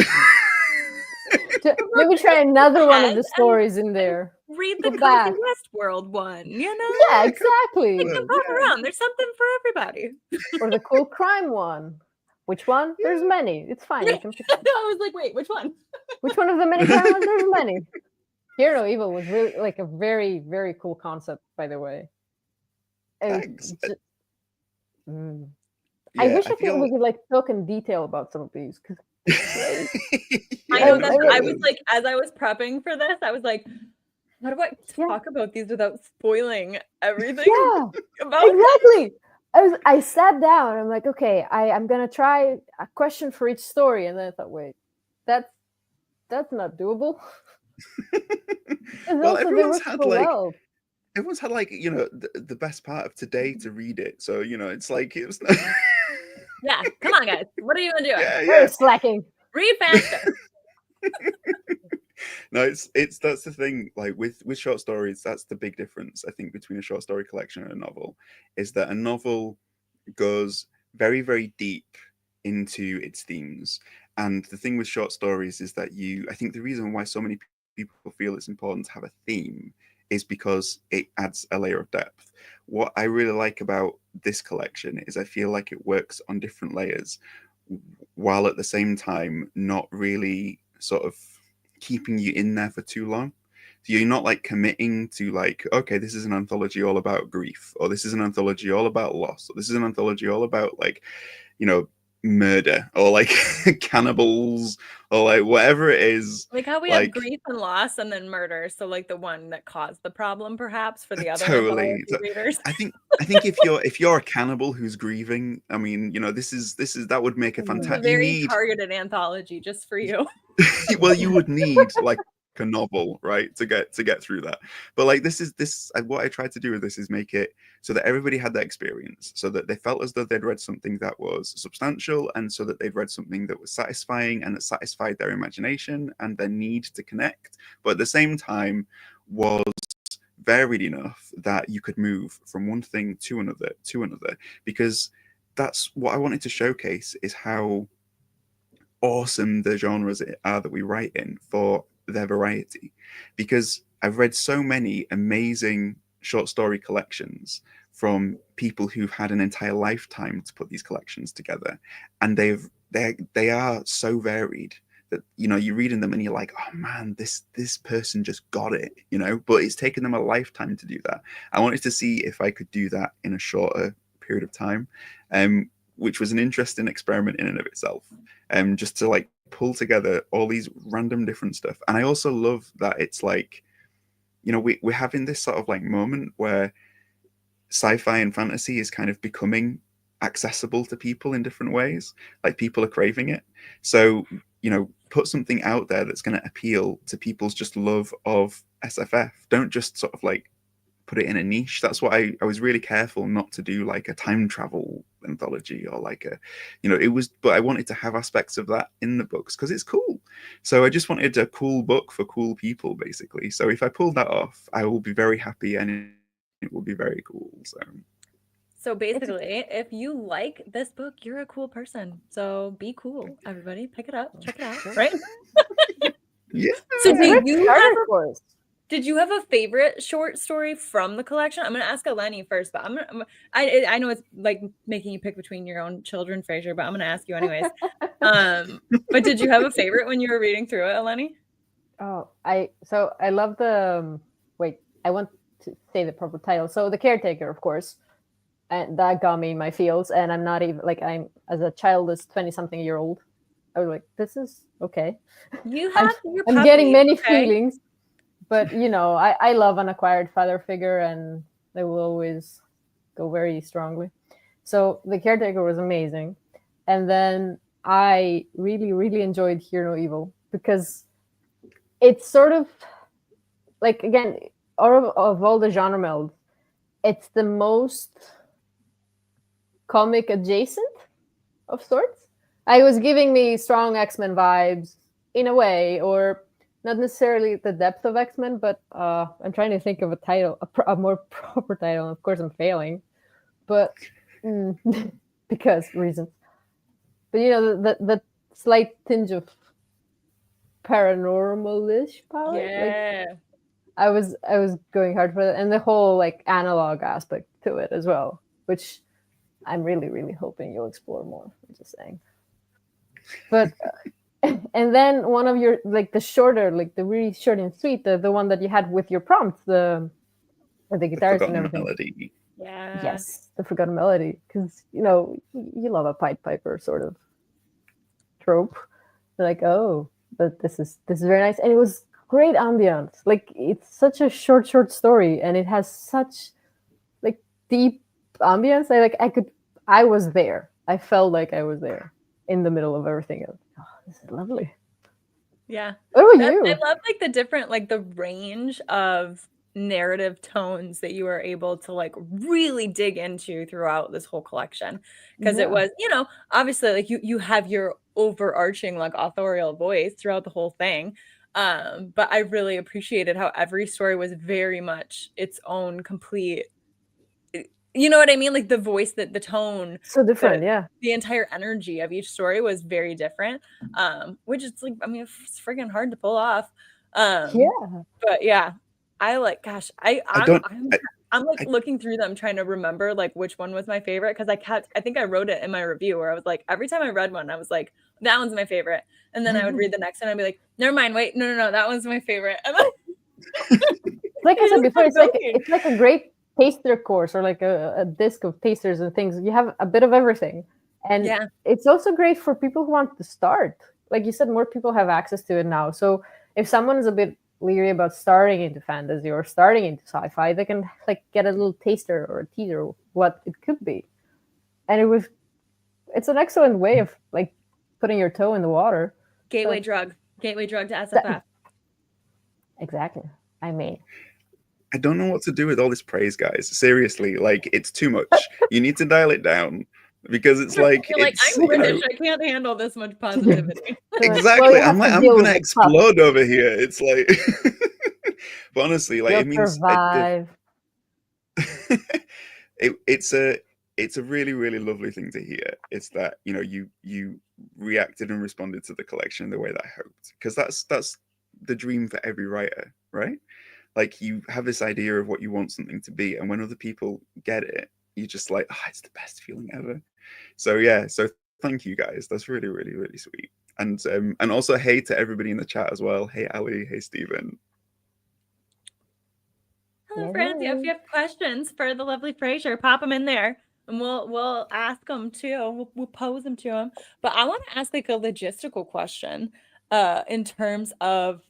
Maybe try another one of the stories in there. Read the Cozy Westworld one, you know? Yeah, exactly. Take them around. There's something for everybody. Or the cool crime one. Which one? There's many. It's fine. You can pick I was like, wait, which one? Which one of the many crime ones? There's many. Hear No Evil was really like a very, very cool concept, by the way. Thanks. I wish we could like talk in detail about some of these. I know that I was like, as I was prepping for this, I was like, how do I talk about these without spoiling everything? Yeah, exactly. I sat down. I'm like, okay, I'm gonna try a question for each story, and then I thought, wait, that's not doable. Well, Also, they work so well. everyone's had like, you know, the best part of today to read it. So, you know, it's like it was Yeah, come on, guys. What are you gonna do? We're slacking. Read faster. No, it's that's the thing. Like with short stories, that's the big difference I think between a short story collection and a novel, is that a novel goes very, very deep into its themes. And the thing with short stories is that I think the reason why so many people feel it's important to have a theme is because it adds a layer of depth. What I really like about this collection is I feel like it works on different layers while at the same time not really sort of keeping you in there for too long. So you're not like committing to like, okay, this is an anthology all about grief, or this is an anthology all about loss, or this is an anthology all about like, you know, murder, or like cannibals, or like whatever it is. Like how we have grief and loss and then murder. So like the one that caused the problem perhaps for the other totally readers. I think if you're a cannibal who's grieving, I mean, you know, this is that would make a fantastic very targeted anthology just for you. Well, you would need like a novel, right, to get through that. But like what I tried to do with this is make it so that everybody had that experience, so that they felt as though they'd read something that was substantial, and so that they'd read something that was satisfying and that satisfied their imagination and their need to connect, but at the same time was varied enough that you could move from one thing to another, because that's what I wanted to showcase, is how awesome the genres are that we write in for their variety. Because I've read so many amazing short story collections from people who've had an entire lifetime to put these collections together, and they are so varied that, you know, you're reading them and you're like, oh man, this person just got it, you know, but it's taken them a lifetime to do that. I wanted to see if I could do that in a shorter period of time, which was an interesting experiment in and of itself, just to like pull together all these random different stuff. And I also love that it's like, you know, we're having this sort of like moment where sci-fi and fantasy is kind of becoming accessible to people in different ways. Like people are craving it. So, you know, put something out there that's going to appeal to people's just love of SFF. Don't just sort of like put it in a niche. That's what I was really careful not to do, like a time travel anthology or like a, you know, it was, but I wanted to have aspects of that in the books because it's cool. So I just wanted a cool book for cool people, basically. So if I pull that off, I will be very happy and it will be very cool. So basically, if you like this book, you're a cool person. So be cool, everybody. Pick it up, check it out, right? Yeah. So did you have a favorite short story from the collection? I'm going to ask Eleni first, but I know it's like making you pick between your own children, Frasier, but I'm going to ask you anyways. But did you have a favorite when you were reading through it, Eleni? Oh, I love the wait, I want to say the proper title. So The Caretaker, of course. And that got me in my feels, and I'm not even like, I'm as a childless 20-something-year-old, I was like, this is okay. I'm getting many feelings. But, you know, I love an acquired father figure, and they will always go very strongly. So The Caretaker was amazing. And then I really, really enjoyed Hear No Evil, because it's sort of like, again, of all the genre melds, it's the most comic adjacent of sorts. I was giving me strong X-Men vibes in a way, or not necessarily the depth of X-Men, but I'm trying to think of a title, a more proper title. Of course, I'm failing, but because reasons. But you know, the slight tinge of paranormal-ish power. Yeah. Like, I was going hard for that, and the whole like analog aspect to it as well, which I'm really, really hoping you'll explore more. I'm just saying. But. And then one of your, like the shorter, like the really short and sweet, the one that you had with your prompts, the guitars and everything. Melody. Yeah. Yes, the Forgotten Melody, because you know you love a Pied Piper sort of trope. You're like, oh, but this is very nice, and it was great ambience. Like it's such a short story, and it has such like deep ambience. I was there. I felt like I was there in the middle of everything. Oh, this is lovely. Yeah. What about you? I love like the different, like the range of narrative tones that you were able to like really dig into throughout this whole collection. Because it was, you know, obviously like you have your overarching like authorial voice throughout the whole thing. But I really appreciated how every story was very much its own complete, you know what I mean? Like the voice, that the tone, so different, the entire energy of each story was very different. Which is like, I mean, it's freaking hard to pull off. But yeah, I like, gosh, I'm like looking through them trying to remember like which one was my favorite, because I think I wrote it in my review where I was like, every time I read one, I was like, that one's my favorite, and then I would read the next one and I'd be like, never mind, wait, no, that one's my favorite. And then, like I said before, it's like a great taster course, or like a disc of tasters and things. You have a bit of everything, and it's also great for people who want to start. Like you said, more people have access to it now. So if someone is a bit leery about starting into fantasy or starting into sci-fi, they can like get a little taster or a teaser of what it could be. And it's an excellent way of like putting your toe in the water. Gateway drug to SFF. Exactly. I mean, I don't know what to do with all this praise, guys. Seriously, like it's too much. You need to dial it down, because it's like, you're like, I'm British, I can't handle this much positivity. Exactly. Well, I'm gonna explode over here. It's like, but honestly, like, you'll it means survive. it's a really, really lovely thing to hear. It's that, you know, you reacted and responded to the collection in the way that I hoped, because that's the dream for every writer, right? Like, you have this idea of what you want something to be, and when other people get it, you're just like, oh, it's the best feeling ever. So yeah, so thank you guys. That's really, really, really sweet. And also hey to everybody in the chat as well. Hey Ali, hey Stephen. Hello friends. Yeah, if you have questions for the lovely Frasier, pop them in there and we'll ask them too. We'll pose them to him. But I want to ask like a logistical question in terms of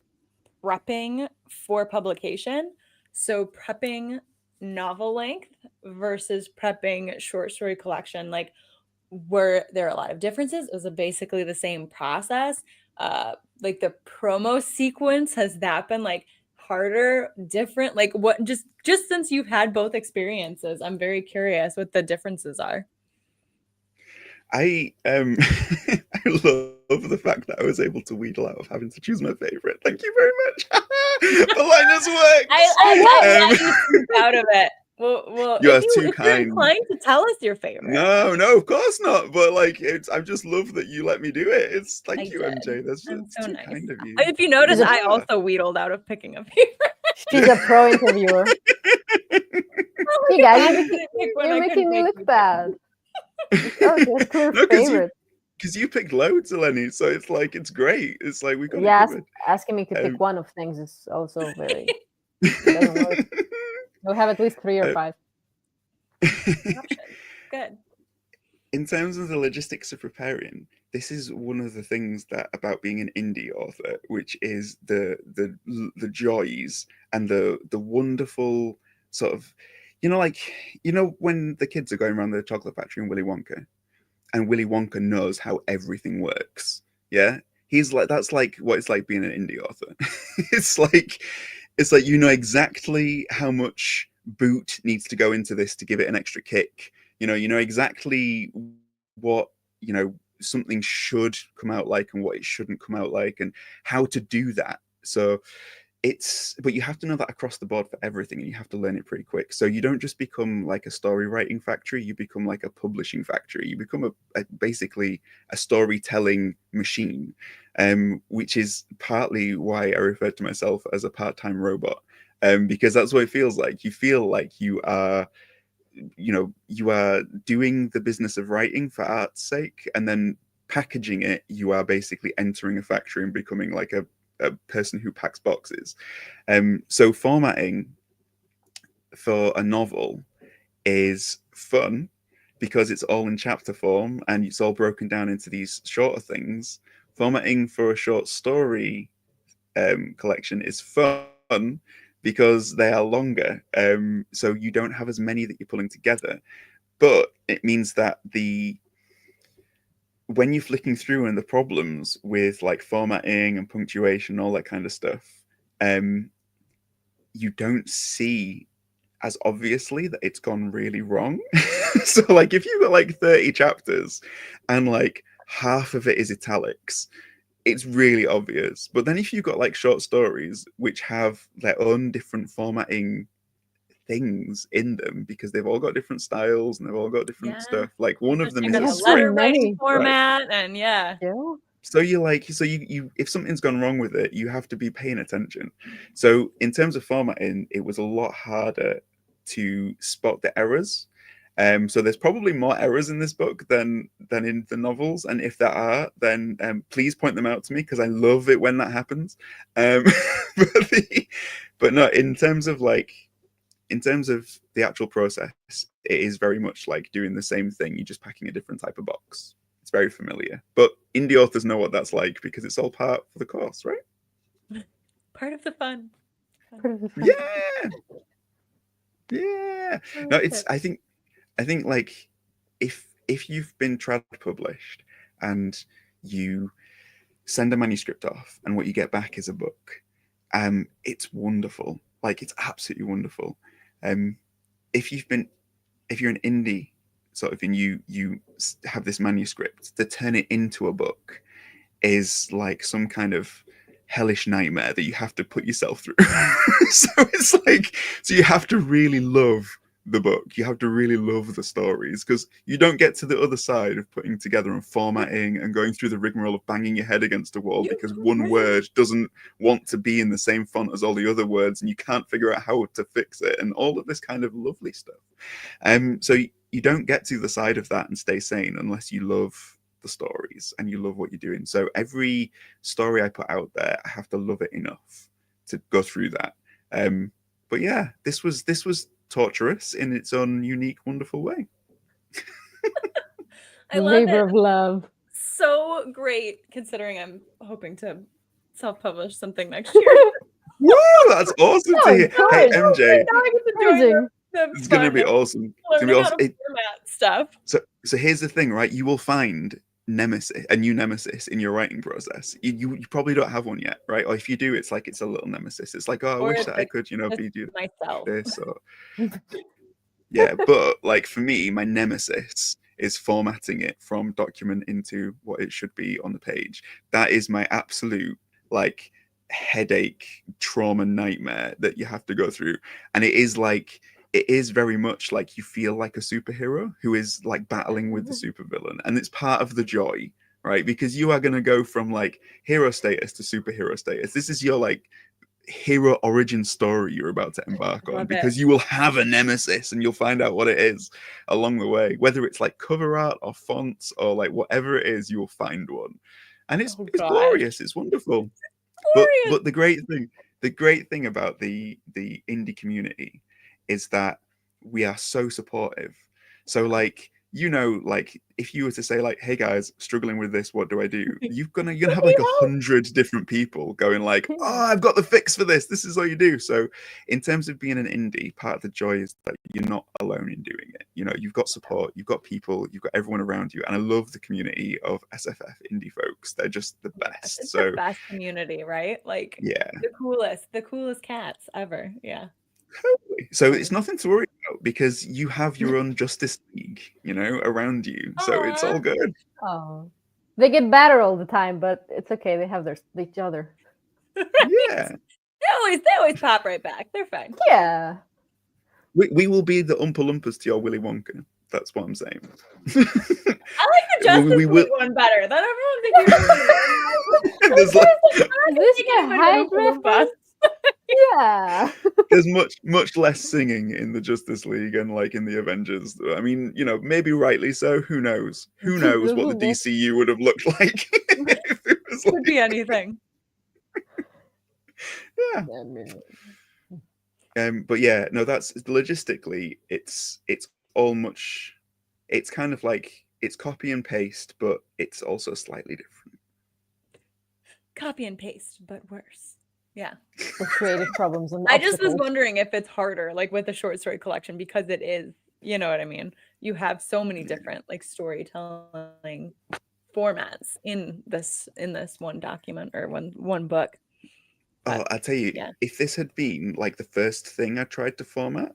prepping for publication. So prepping novel length versus prepping short story collection. Like, were there a lot of differences? Was it basically the same process? Like the promo sequence, has that been like harder, different? Like what, just since you've had both experiences, I'm very curious what the differences are. I I love the fact that I was able to wheedle out of having to choose my favorite. Thank you very much. The line has worked. I let you out of it. Well, you if too kind. You're inclined to tell us your favorite. No, of course not. But like, I just love that you let me do it. It's thank you, MJ. That's so too nice. kind of you. If you notice, I also wheedled out of picking a favorite. She's a pro interviewer. Hey guys, you're making me look bad. Oh, clear favorite. Because you picked loads, Eleni, so it's like, it's great. It's like, we got it. Asking me to pick one of things is also very doesn't work. We'll have at least 3 or 5. Good. In terms of the logistics of preparing, this is one of the things that about being an indie author, which is the joys and the wonderful sort of, you know, like, you know, when the kids are going around the chocolate factory in Willy Wonka, and Willy Wonka knows how everything works. Yeah, he's like, that's like what it's like being an indie author. it's like you know exactly how much boot needs to go into this to give it an extra kick. You know exactly what, you know, something should come out like and what it shouldn't come out like, and how to do that. So but you have to know that across the board for everything, and you have to learn it pretty quick. So you don't just become like a story writing factory, you become like a publishing factory. You become basically a storytelling machine, which is partly why I refer to myself as a part-time robot, because that's what it feels like. You feel like you are, you know, you are doing the business of writing for art's sake, and then packaging it, you are basically entering a factory and becoming like a person who packs boxes. So formatting for a novel is fun because it's all in chapter form and it's all broken down into these shorter things. Formatting for a short story collection is fun because they are longer. So you don't have as many that you're pulling together, but it means that when you're flicking through and the problems with like formatting and punctuation, all that kind of stuff, you don't see as obviously that it's gone really wrong. So like if you've got like 30 chapters and like half of it is italics, it's really obvious. But then if you've got like short stories which have their own different formatting things in them, because they've all got different styles and they've all got different stuff, like one of them is a letter writing script, format, right? and yeah. So you if something's gone wrong with it, you have to be paying attention. So in terms of formatting, it was a lot harder to spot the errors. So there's probably more errors in this book than in the novels, and if there are, then please point them out to me, because I love it when that happens. But no, in terms of the actual process, it is very much like doing the same thing. You're just packing a different type of box. It's very familiar, but indie authors know what that's like because it's all part of the course, right? Part of the fun. Yeah. No, it's. I think like if you've been trad published and you send a manuscript off and what you get back is a book, it's wonderful. Like it's absolutely wonderful. If you're an indie sort of, and you have this manuscript, to turn it into a book is like some kind of hellish nightmare that you have to put yourself through. So you have to really love the book. You have to really love the stories, because you don't get to the other side of putting together and formatting and going through the rigmarole of banging your head against a wall because one word doesn't want to be in the same font as all the other words, and you can't figure out how to fix it, and all of this kind of lovely stuff. So you don't get to the side of that and stay sane unless you love the stories and you love what you're doing. So every story I put out there, I have to love it enough to go through that. But yeah, this was torturous in its own unique, wonderful way. I love labor it. of love. So great, considering I'm hoping to self-publish something next year. Woo! That's awesome to hear. Hey, MJ, now I get to join it's gonna be awesome. It's gonna be awesome. Format stuff. So here's the thing, right? You will find a new nemesis in your writing process. You probably don't have one yet, right? Or if you do, it's like it's a little nemesis. It's like, oh, I wish that I could, be do myself. this or yeah. But like for me, my nemesis is formatting it from document into what it should be on the page. That is my absolute like headache, trauma, nightmare that you have to go through. And it is very much like you feel like a superhero who is like battling with the supervillain, and it's part of the joy, right? Because you are going to go from like hero status to superhero status. This is your like hero origin story you're about to embark on, because you will have a nemesis and you'll find out what it is along the way, whether it's like cover art or fonts or like whatever it is, you will find one, and it's glorious. It's wonderful. But the great thing about the indie community is that we are so supportive. So like, like if you were to say like, hey guys, struggling with this, what do I do? You're gonna have like 100 different people going like, oh, I've got the fix for this. This is all you do. So in terms of being an indie, part of the joy is that you're not alone in doing it. You've got support, you've got people, you've got everyone around you. And I love the community of SFF indie folks. They're just the best. It's the best community, right? Like, yeah, the coolest cats ever. Yeah. Totally. So it's nothing to worry about, because you have your own Justice League, around you. So it's all good. Oh, they get better all the time, but it's okay. They have each other. Yeah. They always pop right back. They're fine. Yeah. We will be the Oompa Loompas to your Willy Wonka. That's what I'm saying. I like the Justice League one better. That everyone thinks is this a high reference? Yeah. There's much less singing in the Justice League and like in the Avengers. I mean, maybe rightly so. Who knows? Who knows what the DCU would have looked like if it was could be anything. Yeah. But yeah, no, that's logistically, it's kind of like it's copy and paste, but it's also slightly different. Copy and paste, but worse. Yeah. With creative problems and I just was wondering if it's harder, like with the short story collection, because it is, you know what I mean? You have so many different like storytelling formats in this one document or one book. Oh, I tell you, yeah. if this had been like the first thing I tried to format,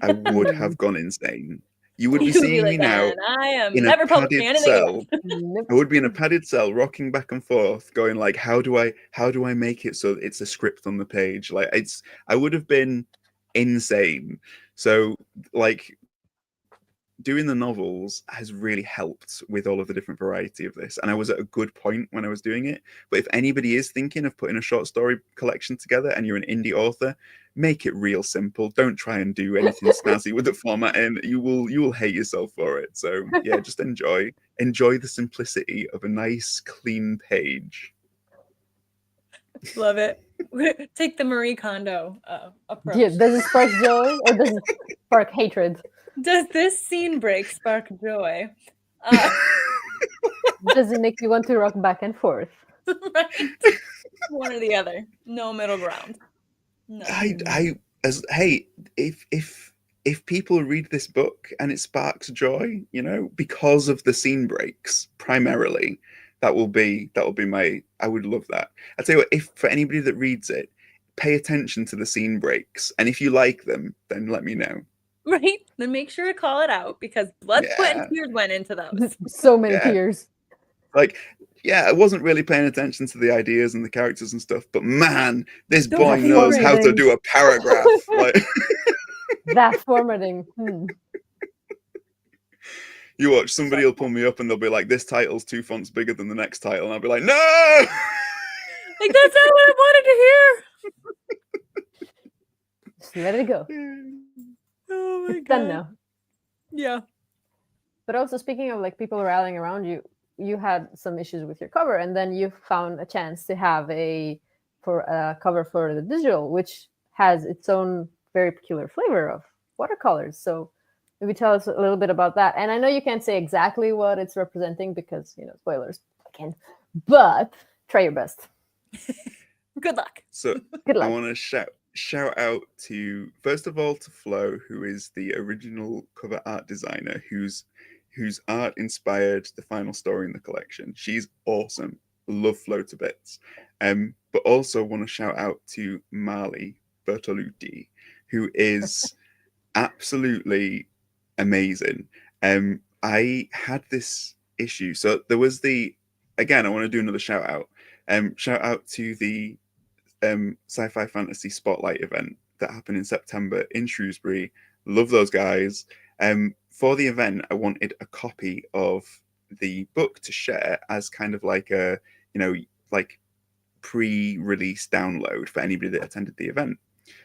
I would have gone insane. You would be seeing me now I am in a never publishing padded anything cell. again. I would be in a padded cell, rocking back and forth, going like, "How do I make it so it's a script on the page?" Like I would have been insane. So like, doing the novels has really helped with all of the different variety of this, and I was at a good point when I was doing it. But if anybody is thinking of putting a short story collection together and you're an indie author, make it real simple. Don't try and do anything snazzy with the formatting. You will hate yourself for it. So yeah, just enjoy the simplicity of a nice clean page. Love it. Take the Marie Kondo approach. Yeah, does it spark joy or does it spark hatred? Does this scene break spark joy? Does it make you want to rock back and forth? Right. One or the other. No middle ground. No. Hey, if people read this book and it sparks joy, because of the scene breaks primarily, that will be I would love that. I tell you what, if for anybody that reads it, pay attention to the scene breaks, and if you like them, then let me know. Right? Then make sure to call it out, because blood, sweat, and tears went into those. So many tears. Like, yeah, I wasn't really paying attention to the ideas and the characters and stuff, but man, this boy knows how to do a paragraph. Like, that formatting. You watch, somebody will pull me up and they'll be like, "This title's 2 fonts bigger than the next title," and I'll be like, "No!" Like, that's not what I wanted to hear. Just let it go. Oh my it's God. done now. Yeah. But also, speaking of like people rallying around you, you had some issues with your cover, and then you found a chance to have a cover for the digital, which has its own very peculiar flavor of watercolors. So maybe tell us a little bit about that. And I know you can't say exactly what it's representing because, spoilers again, but try your best. Good luck. So good luck. I want to shout out to, first of all, to Flo, who is the original cover art designer, whose art inspired the final story in the collection. She's awesome. Love Flo to bits. But also want to shout out to Marley Bertolucci, who is absolutely amazing. I had this issue. So there was again, I want to do another shout out. Shout out to the Sci-fi Fantasy Spotlight event that happened in September in Shrewsbury. Love those guys. For the event, I wanted a copy of the book to share as kind of like a, like pre-release download for anybody that attended the event.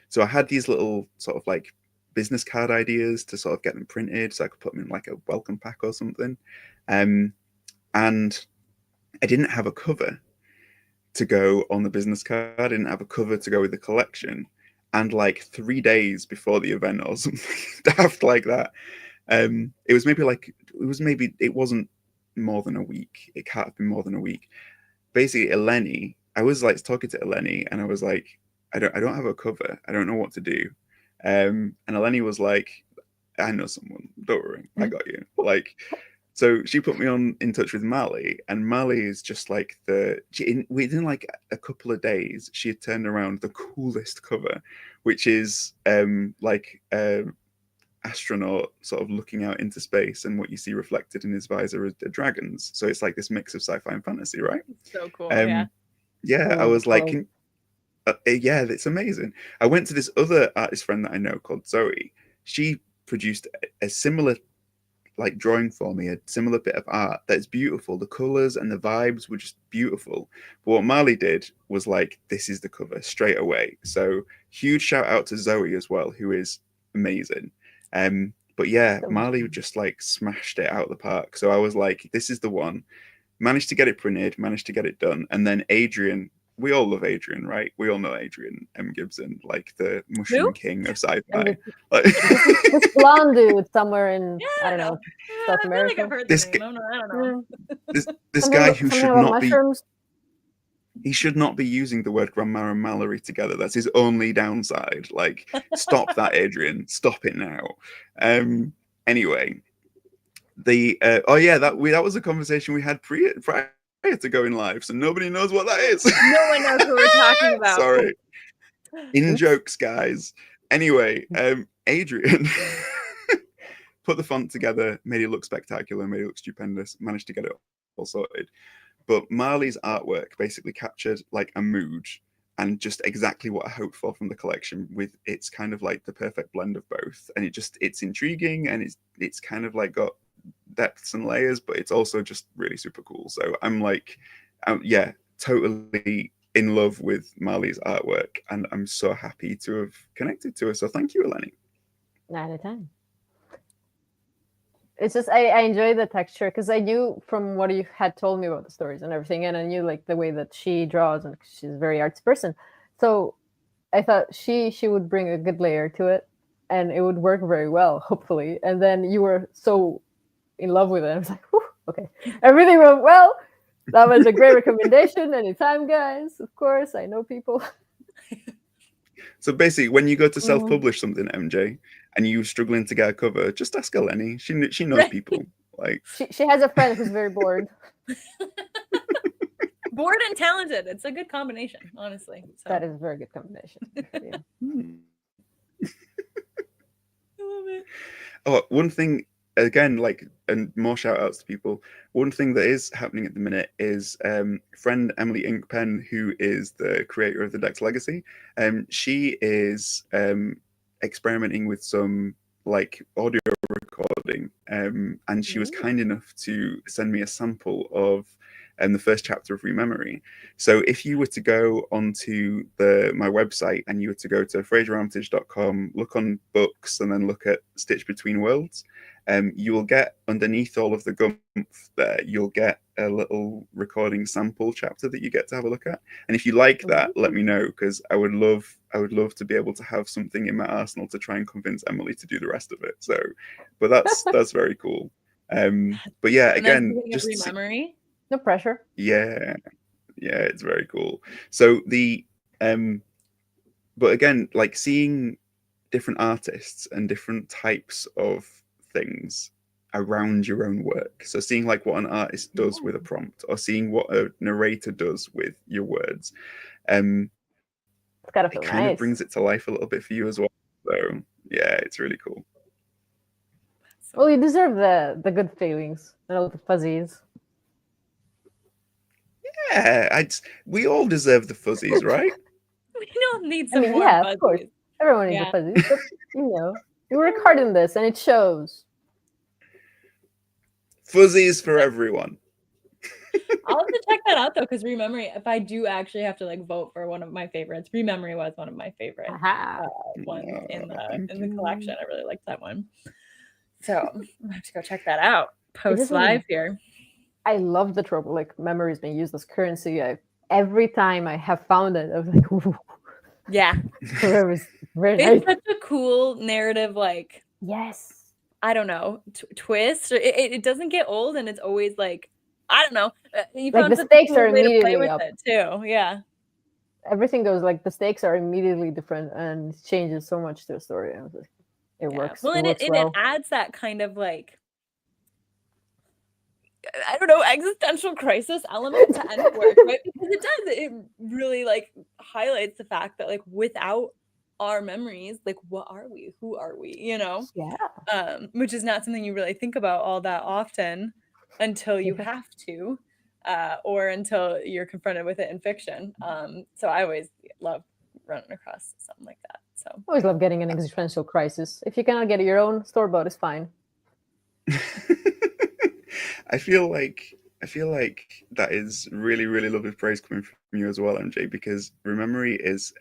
So I had these little sort of like business card ideas to sort of get them printed so I could put them in like a welcome pack or something. And I didn't have a cover to go on the business card. I didn't have a cover to go with the collection. And like 3 days before the event or something daft like that, it wasn't more than a week. It can't have been more than a week. Basically, Eleni, I was like talking to Eleni and I was like, I don't have a cover. I don't know what to do. And Eleni was like, "I know someone. Don't worry, I got you." Like, so she put me in touch with Mali, and Mali is just like within like a couple of days, she had turned around the coolest cover, which is like astronaut sort of looking out into space, and what you see reflected in his visor are the dragons. So it's like this mix of sci-fi and fantasy, right? So cool. Yeah, I was like, yeah, it's amazing. I went to this other artist friend that I know called Zoe. She produced a similar like drawing for me, a similar bit of art that's beautiful. The colors and the vibes were just beautiful. But what Marley did was like, this is the cover straight away. So huge shout out to Zoe as well, who is amazing. But yeah, Marley just like smashed it out of the park. So I was like, this is the one. Managed to get it printed, managed to get it done. And then Adrian, we all love Adrian, right? We all know Adrian M. Gibson, like the mushroom king of sci-fi. This blonde dude somewhere in, I don't know, South America. Like I've heard this name. I don't know. This guy who should not mushrooms. He should not be using the word grandma and Mallory together. That's his only downside. Like, stop that, Adrian. Stop it now. Anyway, that was a conversation we had prior to going live, so nobody knows what that is. No one knows what we're talking about. Sorry. In jokes, guys. Anyway, Adrian put the font together, made it look spectacular, made it look stupendous, managed to get it all sorted. But Marley's artwork basically captured like a mood and just exactly what I hoped for from the collection, with it's kind of like the perfect blend of both. And it's intriguing, and it's kind of like got depths and layers, but it's also just really super cool. So I'm like, totally in love with Marley's artwork, and I'm so happy to have connected to her. So thank you, Eleni. Not a time. It's just I enjoy the texture, because I knew from what you had told me about the stories and everything, and I knew like the way that she draws, and she's a very artsy person. So I thought she would bring a good layer to it, and it would work very well, hopefully. And then you were so in love with it. I was like, whew, okay, everything went well. That was a great recommendation. Anytime, guys. Of course, I know people. So basically, when you go to self-publish something, MJ, and you're struggling to get a cover, just ask Eleni. She knows people. Like she has a friend who's very bored. Bored and talented. It's a good combination, honestly. So. That is a very good combination. Yeah. I love it. Oh, one thing again, like, and more shout outs to people. One thing that is happening at the minute is friend Emily Inkpen, who is the creator of the Dex Legacy. She is experimenting with some like audio recording, and she was kind enough to send me a sample of the first chapter of Rememory. So if you were to go onto my website and you were to go to FrasierArmitage.com, look on books, and then look at Stitch Between Worlds, you will get underneath all of the gumph there, you'll get a little recording sample chapter that you get to have a look at. And if you like that, let me know, because I would love to be able to have something in my arsenal to try and convince Emily to do the rest of it. So, but that's very cool. But yeah, again, just Rememory. No pressure. Yeah, it's very cool. So but again, like seeing different artists and different types of things around your own work. So seeing like what an artist does with a prompt, or seeing what a narrator does with your words, it's gotta feel it kind nice. of brings it to life a little bit for you as well. So yeah, it's really cool. Well, you deserve the good feelings and all the fuzzies. Yeah, we all deserve the fuzzies, right? We don't need some more fuzzies. Of course. Everyone needs the fuzzies, but you work hard in this, and it shows. Fuzzies for everyone. I'll have to check that out though, because Rememory, if I do actually have to like vote for one of my favorites, Rememory was one of my favorite ones in the collection. I really liked that one. So I have to go check that out post live here. I love the trope, like memories being used as currency. Every time I have found it, I was like, ooh. Yeah. It was very it's nice. such a cool narrative, like, yes, I don't know, twist. It doesn't get old, and it's always like, I don't know. You like found the stakes are way to play immediately with up. it too. Yeah. Everything goes like the stakes are immediately different, and it changes so much to the story. It works. Well, it and works it well. adds that kind of like, I don't know, existential crisis element to any work, right? Because it does. It really like highlights the fact that like without our memories, like what are we? Who are we? Yeah. Which is not something you really think about all that often until you have to, or until you're confronted with it in fiction. So I always love running across something like that. So I always love getting an existential crisis. If you cannot get your own, store-bought is fine. I feel like that is really, really lovely praise coming from you as well, MJ, because Rememory is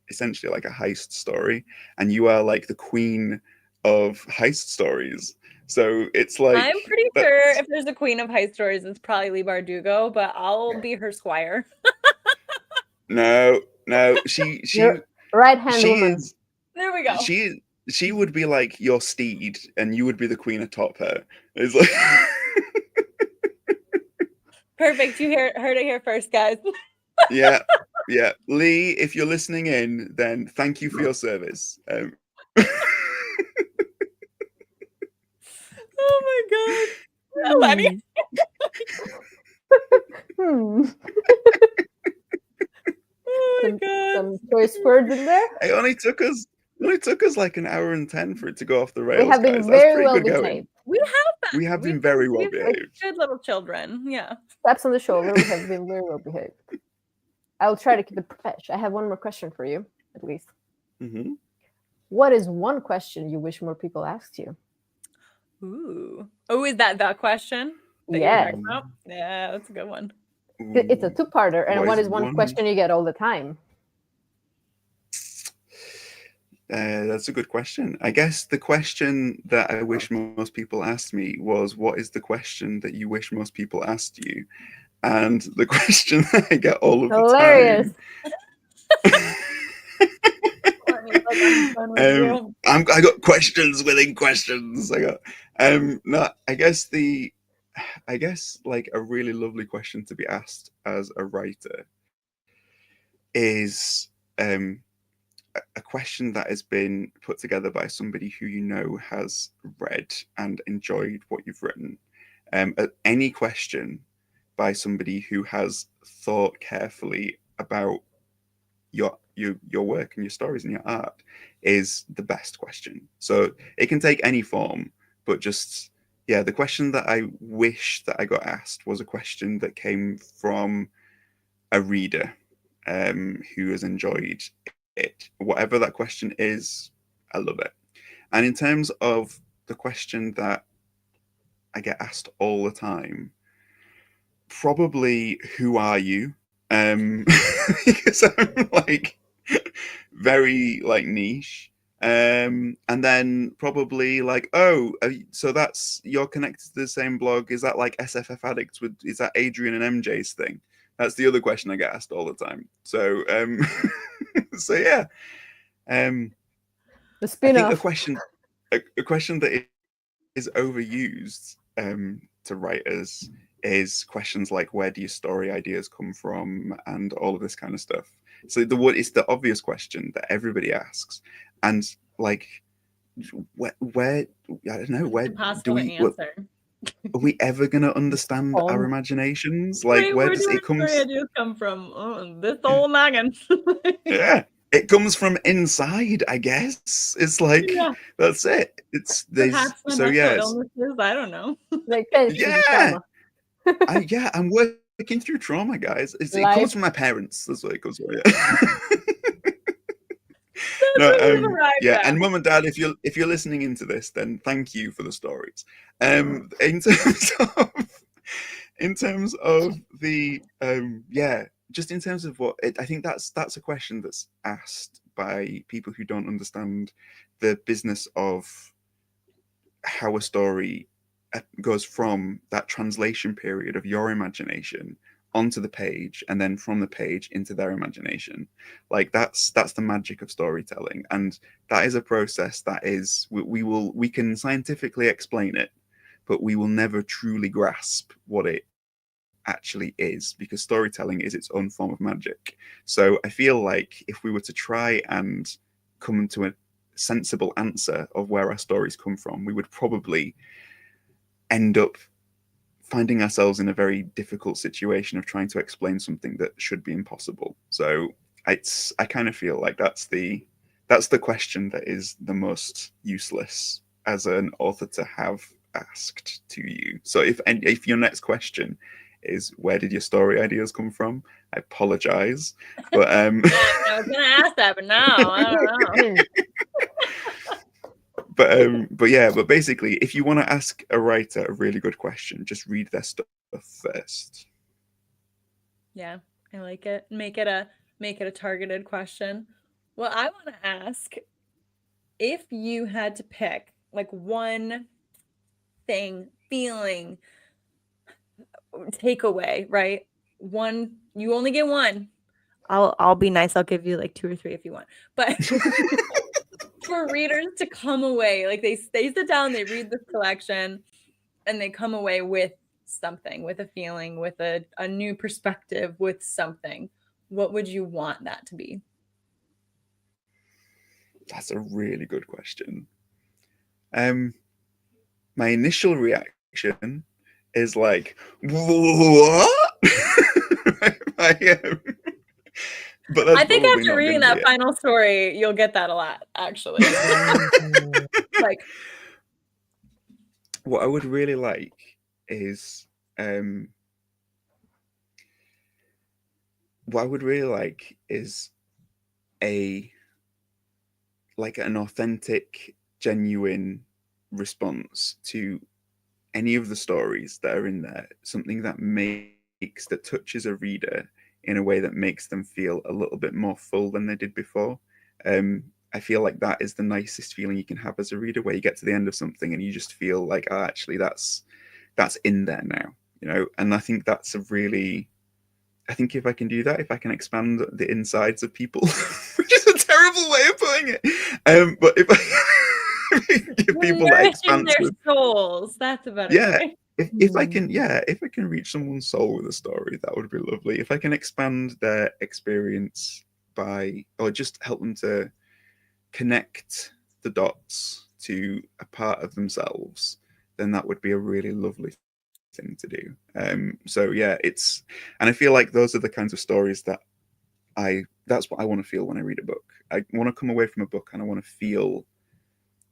essentially like a heist story, and you are like the queen of heist stories. So it's like, I'm pretty sure if there's a queen of heist stories, it's probably Lee Bardugo, but I'll be her squire. No, she right-hand woman. There we go. She would be like your steed, and you would be the queen atop her. It's like perfect. You heard it here first, guys. yeah. Lee, if you're listening in, then thank you for your service. Oh my god. Eleni. Oh my god. Some choice words in there. It only took us like an hour and 10 for it to go off the rails. We have been guys. very well behaved. We have been very well behaved. Good little children. Yeah. Taps on the shoulder. We have been very well behaved. I'll try to keep it professional. I have one more question for you, at least. Mm-hmm. What is one question you wish more people asked you? Ooh. Oh, is that the question? Yeah. Yeah, that's a good one. It's a two-parter. And what is one question you get all the time? That's a good question. I guess the question that I wish most people asked me was, what is the question that you wish most people asked you? And the question that I get all of the time. I got questions within questions. I guess like a really lovely question to be asked as a writer is a question that has been put together by somebody who you know has read and enjoyed what you've written. Any question by somebody who has thought carefully about your work and your stories and your art is the best question. So it can take any form, but just, yeah, the question that I wish that I got asked was a question that came from a reader who has enjoyed it. Whatever that question is, I love it. And in terms of the question that I get asked all the time, probably, who are you? Because I'm like very like niche. And then probably like, oh, so that's, you're connected to the same blog. Is that like SFFAddict with, is that Adrian and MJ's thing? That's the other question I get asked all the time. So so yeah. The spin-off. I think a question that is overused to writers is questions like, where do your story ideas come from, and all of this kind of stuff. So it's the obvious question that everybody asks, and like, where I don't know, where do we answer? Are we ever gonna understand our imaginations? Like, where does it come? Story ideas come from? Oh, this old noggin. Yeah. It comes from inside, I guess. It's like, that's it. It's there's so yes. Illnesses, I don't know. Like, yeah. I'm working through trauma, guys. It comes from my parents. That's what it comes from. Yeah. Yeah. And mum and dad, if you're listening into this, then thank you for the stories. In terms of the just in terms of what I think that's a question that's asked by people who don't understand the business of how a story goes from that translation period of your imagination onto the page, and then from the page into their imagination. Like that's the magic of storytelling, and that is a process that is we can scientifically explain it, but we will never truly grasp what it actually is, because storytelling is its own form of magic. So I feel like if we were to try and come to a sensible answer of where our stories come from, we would probably end up finding ourselves in a very difficult situation of trying to explain something that should be impossible. So I kind of feel like that's the question that is the most useless as an author to have asked to you. So if your next question is, where did your story ideas come from? I apologize, but I was gonna ask that, but no, I don't know. But basically, if you want to ask a writer a really good question, just read their stuff first. Yeah, I like it. Make it a targeted question. Well, I want to ask, if you had to pick like one thing, feeling, takeaway, right? One, you only get one. I'll be nice. I'll give you like 2 or 3 if you want. But for readers to come away, like they sit down, they read this collection, and they come away with something, with a feeling, with a new perspective, with something. What would you want that to be? That's a really good question. my initial reaction is like, what? But that's I think probably after not reading gonna that be it. final story, you'll get that a lot, actually. Like, what I would really like is an authentic, genuine response to any of the stories that are in there, something that touches a reader in a way that makes them feel a little bit more full than they did before. I feel like that is the nicest feeling you can have as a reader, where you get to the end of something and you just feel like, oh, actually that's in there now, you know. And I think that's I think if I can do that, if I can expand the insides of people, which is a terrible way of putting it, but if I give people that expansive, their souls, that's a better way. If I can reach someone's soul with a story, that would be lovely. If I can expand their experience or just help them to connect the dots to a part of themselves, then that would be a really lovely thing to do. So yeah, and I feel like those are the kinds of stories that's what I want to feel when I read a book. I want to come away from a book and I want to feel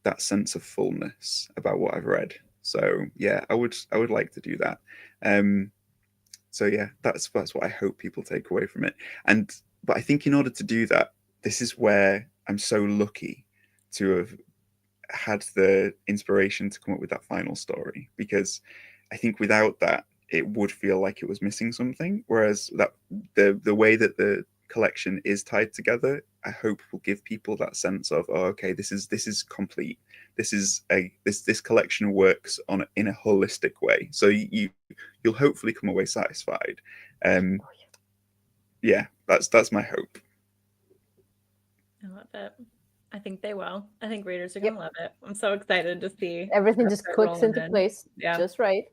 that sense of fullness about what I've read. So yeah, I would like to do that. So yeah, that's what I hope people take away from it. But I think in order to do that, this is where I'm so lucky to have had the inspiration to come up with that final story, because I think without that, it would feel like it was missing something. Whereas that the way that the collection is tied together, I hope will give people that sense of, oh, okay, this is complete. This collection works in a holistic way. So you'll hopefully come away satisfied. Yeah, that's my hope. I love it. I think they will. I think readers are gonna love it. I'm so excited to see everything just clicks into place. Yeah, just right.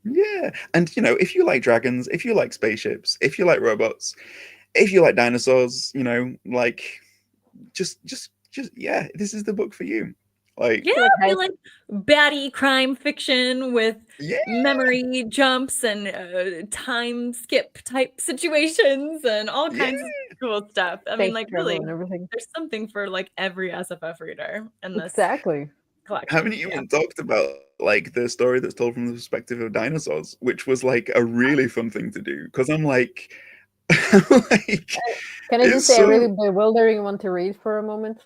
Yeah, and you know, if you like dragons, if you like spaceships, if you like robots, if you like dinosaurs, you know, like just yeah, this is the book for you. Like, yeah, I like baddie crime fiction with memory jumps and time skip type situations and all kinds of cool stuff. I mean, like, really, there's something for like every SFF reader in this collection. Haven't you even talked about like the story that's told from the perspective of dinosaurs, which was like a really fun thing to do? Because I'm like, can I just say a really bewildering one to read for a moment?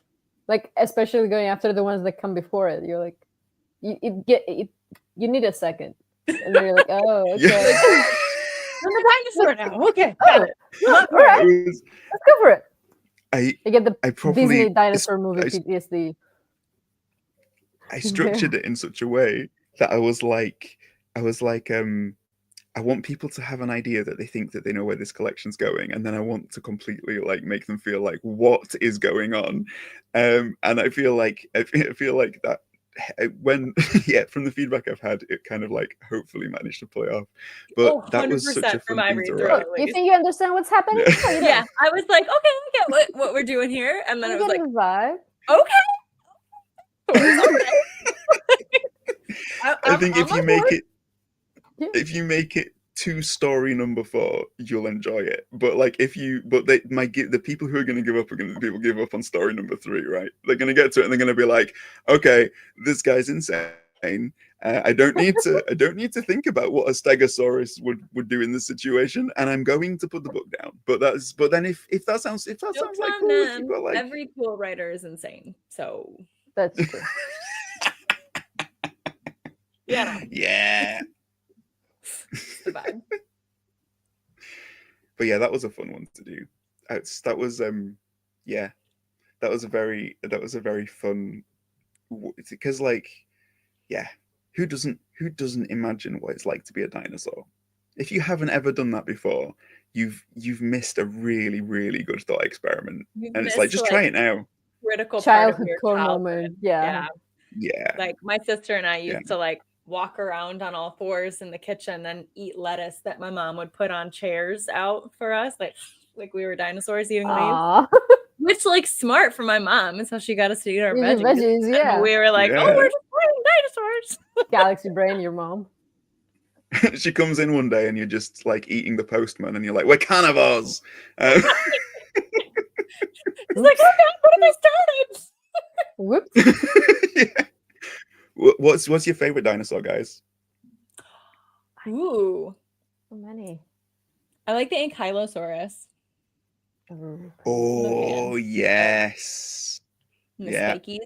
Like, especially going after the ones that come before it, you're like, you need a second, and then you're like, oh, okay, I'm a dinosaur now. Okay, all right, let's go for it. I get the Disney dinosaur movie PTSD. I structured it in such a way that I was like, I want people to have an idea that they think that they know where this collection's going, and then I want to completely like make them feel like, what is going on? And I feel like that when from the feedback I've had, it kind of like hopefully managed to play off. But that was such a fun thing to write. You think you understand what's happening? Yeah, I was like, okay, I get what we're doing here, and then I was like, vibe. Okay. I think if you make it to story number 4, you'll enjoy it. But like the people who are going to give up are going to be people give up on story number 3, right? They're going to get to it and they're going to be like, okay, this guy's insane. I don't need to think about what a Stegosaurus would do in this situation, and I'm going to put the book down. But then if that sounds like cool, if you've got, like, every cool writer is insane. So that's true. Yeah. The vibe. But yeah, that was a fun one to do. That was a very fun, because like, yeah, who doesn't imagine what it's like to be a dinosaur? If you haven't ever done that before, you've missed a really, really good thought experiment. And it's like, just try it now. Critical childhood core moment. Yeah. Like my sister and I used to like walk around on all fours in the kitchen and eat lettuce that my mom would put on chairs out for us, like we were dinosaurs eating leaves. Which, like, smart for my mom. It's how she got us to eat our veggies. Yeah. We were like, oh, we're just playing dinosaurs. Galaxy brain, your mom. She comes in one day and you're just like eating the postman, and you're like, "We're carnivores." It's like, oh God, what have I started? Whoops. Yeah. What's your favorite dinosaur, guys? Ooh, So many. I like the Ankylosaurus. Oh yes. And the Yeah. spiky.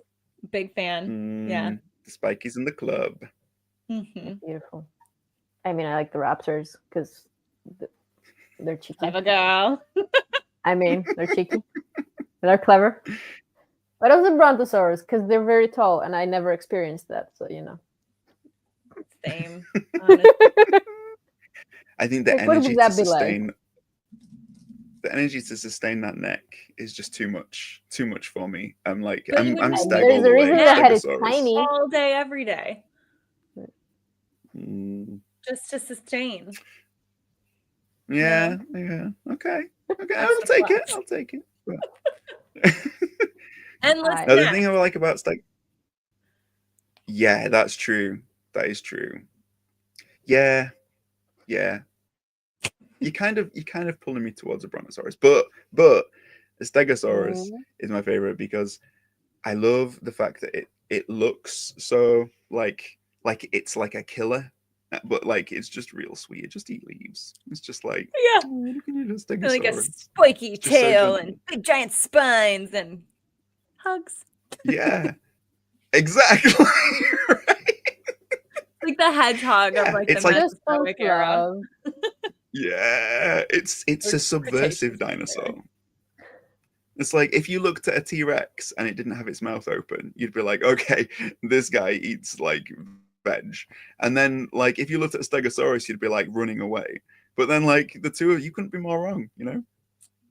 Big fan. Yeah. The Spikies in the club. Beautiful. I mean, I like the raptors because they're cheeky. Have a girl. I mean, they're cheeky. They're clever. But also brontosaurus because they're very tall, and I never experienced that. So Same. Honestly. I think the Like, what energy would that to be like? sustain the energy to sustain that neck is just too much for me. I'm like, But you I'm wouldn't- stag There's all a the way. reason the head is Stegosaurus. tiny. All day, every day. Mm, Just to sustain. yeah. Okay. That's I'll the take it. plus. I'll take it. And let's Right. Now, the thing I like about stag. Yeah, that's true. That is true. Yeah. You kind of pulling me towards a brontosaurus, but the stegosaurus is my favorite because I love the fact that it looks so like it's like a killer, but like it's just real sweet. It just eat leaves. It's just like, yeah, oh, look at you, stegosaurus. like a spiky It's just so tail gentle. and big giant spines and hugs. Yeah, exactly. Right. Like the hedgehog Yeah, of like it's the like- Mesozoic era. Yeah, it's Or a subversive Cretaceous dinosaur. period. It's like if you looked at a T-Rex and it didn't have its mouth open, you'd be like, okay, this guy eats like veg. And then like if you looked at a Stegosaurus, you'd be like running away. But then like the two of you couldn't be more wrong, you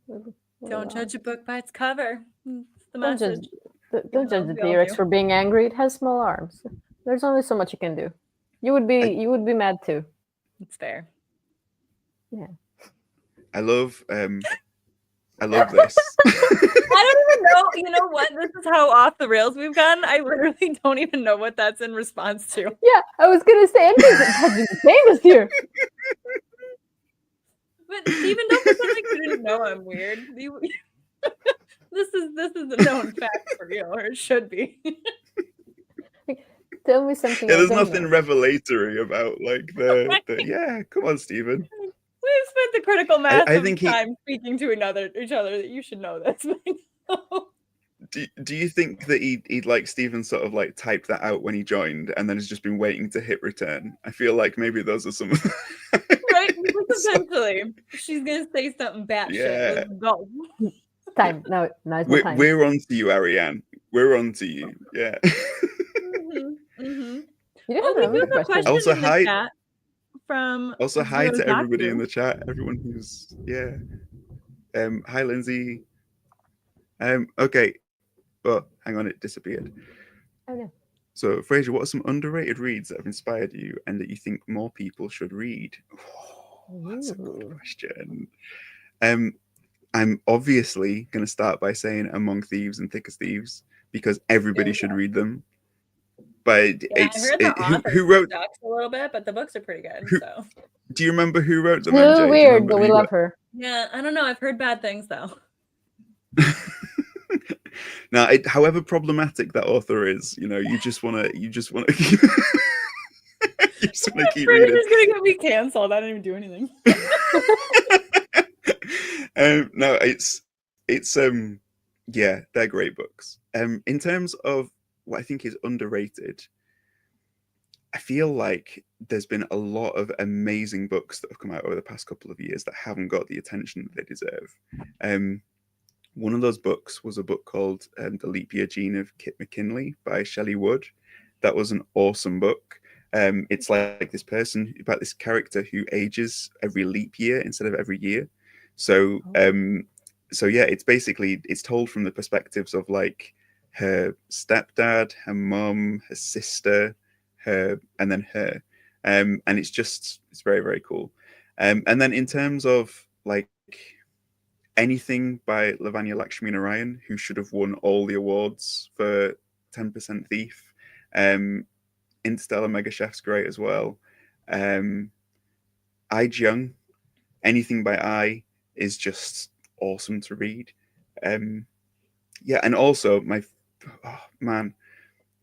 know? Don't judge a book by its cover. It's the Don't judge, message. don't judge the we all T-Rex do. for being angry. It has small arms. There's only so much you can do. You would be mad too. It's fair. I love this. I don't even know. You know what? This is how off the rails we've gone. I literally don't even know what that's in response to. Yeah, I was gonna say MJ's famous here. But Stephen, don't pretend like you didn't know I'm weird. This is a known fact for you, or it should be. Tell me something. Yeah, I there's don't nothing know. revelatory about like the yeah. Come on, Stephen. We've spent the critical mass I of think time speaking to each other that you should know this. Do you think that he'd like Stephen sort of like typed that out when he joined and then has just been waiting to hit return? I feel like maybe those are some of Right? Essentially, she's gonna say something batshit. Yeah. Let's go. Time. Now is the time. We're on to you, Ariane. We're on to you. Yeah. You Oh, don't we have do another have a question. question Also, in the hi- chat from Also, hi to everybody in Zozaku. the chat. Everyone who's hi, Lindsay. Okay. Oh, hang on, it disappeared. Oh no. So, Frasier, what are some underrated reads that have inspired you and that you think more people should read? Oh, that's a good Ooh. question. I'm obviously going to start by saying Among Thieves and Thick as Thieves because everybody should read them. But Yeah, I heard the author who wrote? sucks a little bit, but the books are pretty good. So Do you remember who wrote them? She's a little MJ? Do you weird, remember but we who love her. yeah, I don't know. I've heard bad things though. Now, however problematic that author is, you know, you just want to keep, you just want to keep reading. Just gonna get me canceled. I didn't even do anything. No, it's yeah, they're great books. In terms of what I think is underrated, I feel like there's been a lot of amazing books that have come out over the past couple of years that haven't got the attention that they deserve. One of those books was a book called The Leap Year Gene of Kit McKinley by Shelley Wood. That was an awesome book. It's like this person, about this character who ages every leap year instead of every year. So yeah, it's told from the perspectives of like her stepdad, her mom, her sister, her, and then her. And it's very, very cool. And then in terms of like anything by Lavanya Lakshminarayan, who should have won all the awards for 10% Thief. Interstellar Mega Chef's great as well. I Jung, anything by I is just awesome to read. Yeah, and also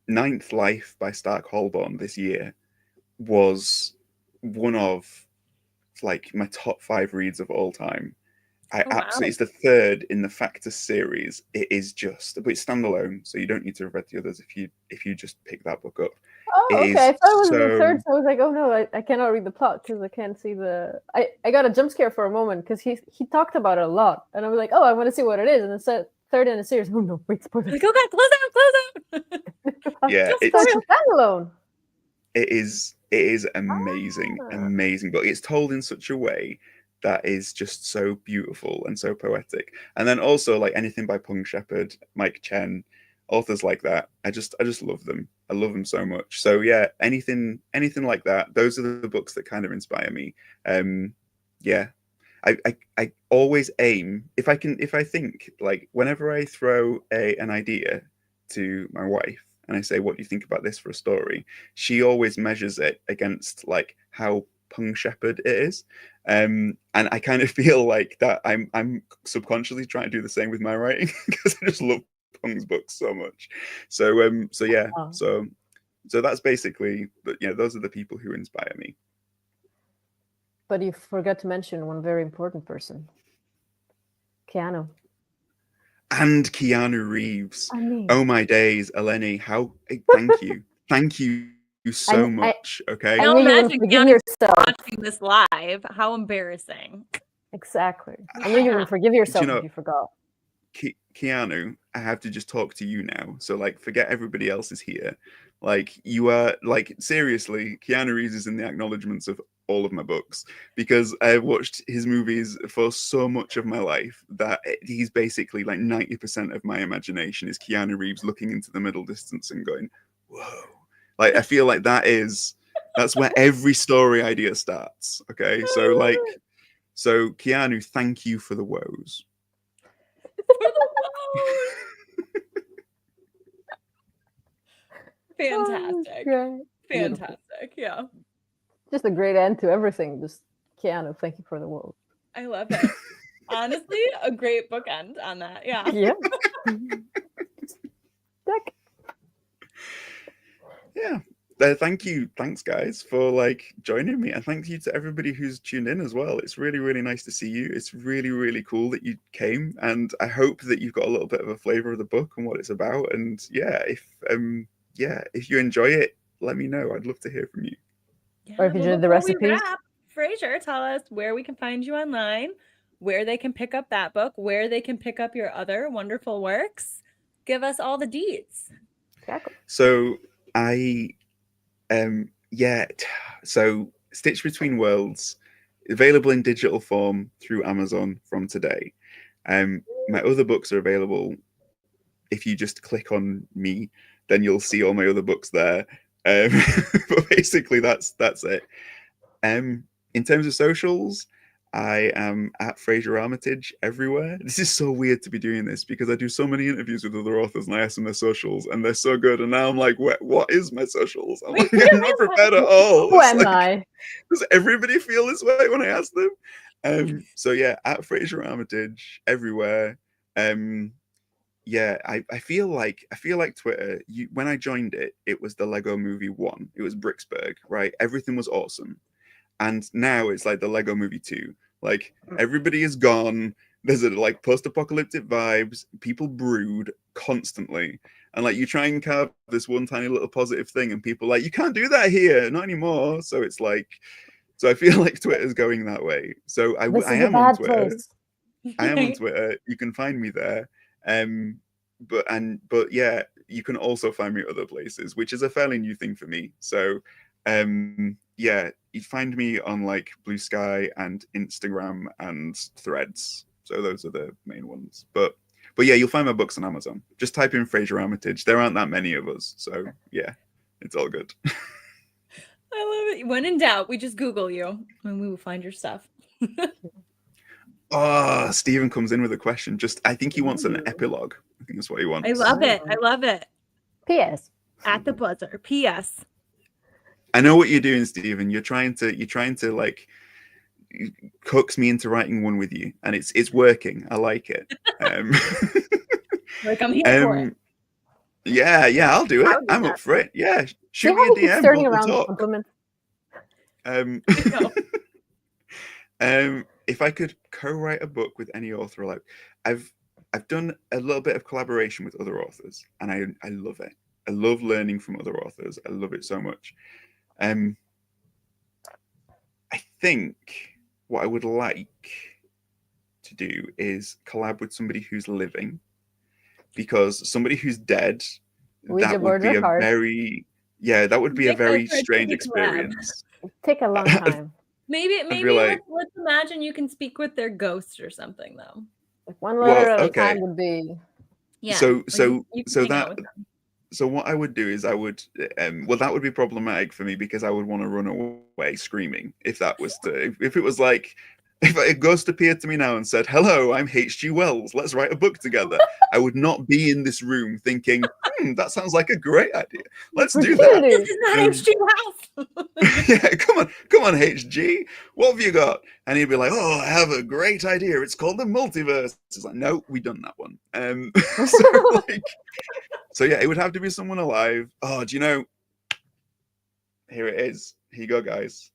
Ninth Life by Stark Holborn this year was one of like my top 5 reads of all time. Absolutely, it's the third in the Factor series. It is just, but it's standalone, so you don't need to have read the others if you just pick that book up. Oh, okay. I thought it was the third, so I was like, oh no, I cannot read the plot because I can't see the. I got a jump scare for a moment because he talked about it a lot, and I was like, oh, I want to see what it is, and it said third in the series. Oh no, wait, spoilers. Like, okay, close out. Yeah, it's standalone. It is amazing, amazing book. It's told in such a way that is just so beautiful and so poetic. And then also like anything by Pung Shepherd, Mike Chen, authors like that. I just love them. I love them so much. So yeah, anything like that. Those are the books that kind of inspire me. Yeah. I always aim if I think like whenever I throw an idea to my wife and I say, what do you think about this for a story? She always measures it against like how Pung Shepherd it is. And I kind of feel like that I'm subconsciously trying to do the same with my writing because I just love Pung's books so much. So yeah, so that's basically, those are the people who inspire me. But you forgot to mention one very important person, Keanu. And Keanu Reeves. Oh my days, Eleni, thank you so much. Okay. Now imagine Keanu watching this live. How embarrassing. Exactly. I knew you wouldn't forgive yourself if you forgot. Keanu, I have to just talk to you now. So like, forget everybody else is here. Like you are like, seriously, Keanu Reeves is in the acknowledgements of all of my books because I've watched his movies for so much of my life that he's basically like 90% of my imagination is Keanu Reeves looking into the middle distance and going, whoa. Like, I feel like that's where every story idea starts. Okay. So Keanu, thank you for the woes. Fantastic. Fantastic. Yeah. Just a great end to everything. Just Keanu, thank you for the woes. I love it. Honestly, a great bookend on that. Yeah. Yeah. Yeah. Thanks guys for like joining me, and thank you to everybody who's tuned in as well. It's really, really nice to see you. It's really, really cool that you came, and I hope that you've got a little bit of a flavor of the book and what it's about. And if you enjoy it, let me know. I'd love to hear from you. Yeah, or if you enjoyed the recipes. Frasier, tell us where we can find you online, where they can pick up that book, where they can pick up your other wonderful works. Give us all the deets. Exactly. So so Stitch Between Worlds, available in digital form through Amazon from today. My other books are available. If you just click on me, then you'll see all my other books there. But basically that's it. In terms of socials, I am at Frasier Armitage everywhere. This is so weird to be doing this because I do so many interviews with other authors and I ask them their socials and they're so good. And now I'm like, what is my socials? I'm like, I'm not prepared at all. Who am I? Does everybody feel this way when I ask them? So yeah, at Frasier Armitage everywhere. Yeah, I feel like Twitter. When I joined it, it was the Lego Movie 1. It was Bricksburg, right? Everything was awesome. And now it's like the Lego Movie 2. Like everybody is gone. There's like post-apocalyptic vibes. People brood constantly, and like you try and carve this one tiny little positive thing, and people are like, you can't do that here, not anymore. So it's like, I feel like Twitter is going that way. So I am on Twitter. I am on Twitter. You can find me there. But yeah, you can also find me other places, which is a fairly new thing for me. So yeah, you find me on like Blue Sky and Instagram and Threads. So those are the main ones. But yeah, you'll find my books on Amazon. Just type in Frasier Armitage. There aren't that many of us. So yeah, it's all good. I love it. When in doubt, we just Google you and we will find your stuff. Oh, Stephen comes in with a question. I think he wants an epilogue. I think that's what he wants. I love it. I love it. P.S. At the buzzer. P.S. I know what you're doing, Stephen. You're trying to like coax me into writing one with you, and it's working. I like it. Like, I'm here for it. Yeah, I'll do it. I'm up for it. Yeah, shoot me a DM. We'll talk. If I could co-write a book with any author, like I've done a little bit of collaboration with other authors, and I love it. I love learning from other authors. I love it so much. I think what I would like to do is collab with somebody who's living, because somebody who's dead, that would be a very strange experience. Take a long time. Maybe like, let's imagine you can speak with their ghost or something, though. Like one letter at a time would be. Yeah. So what I would do is I would that would be problematic for me, because I would want to run away screaming if that was if it was like, if a ghost appeared to me now and said, "Hello, I'm H.G. Wells. Let's write a book together." I would not be in this room thinking, "That sounds like a great idea. Let's do that." Isn't that H.G. Wells? Yeah, come on, H.G. What have you got? And he'd be like, "Oh, I have a great idea. It's called the multiverse." It's like, no, we done that one. So yeah, it would have to be someone alive. Oh, do you know? Here it is. Here you go, guys.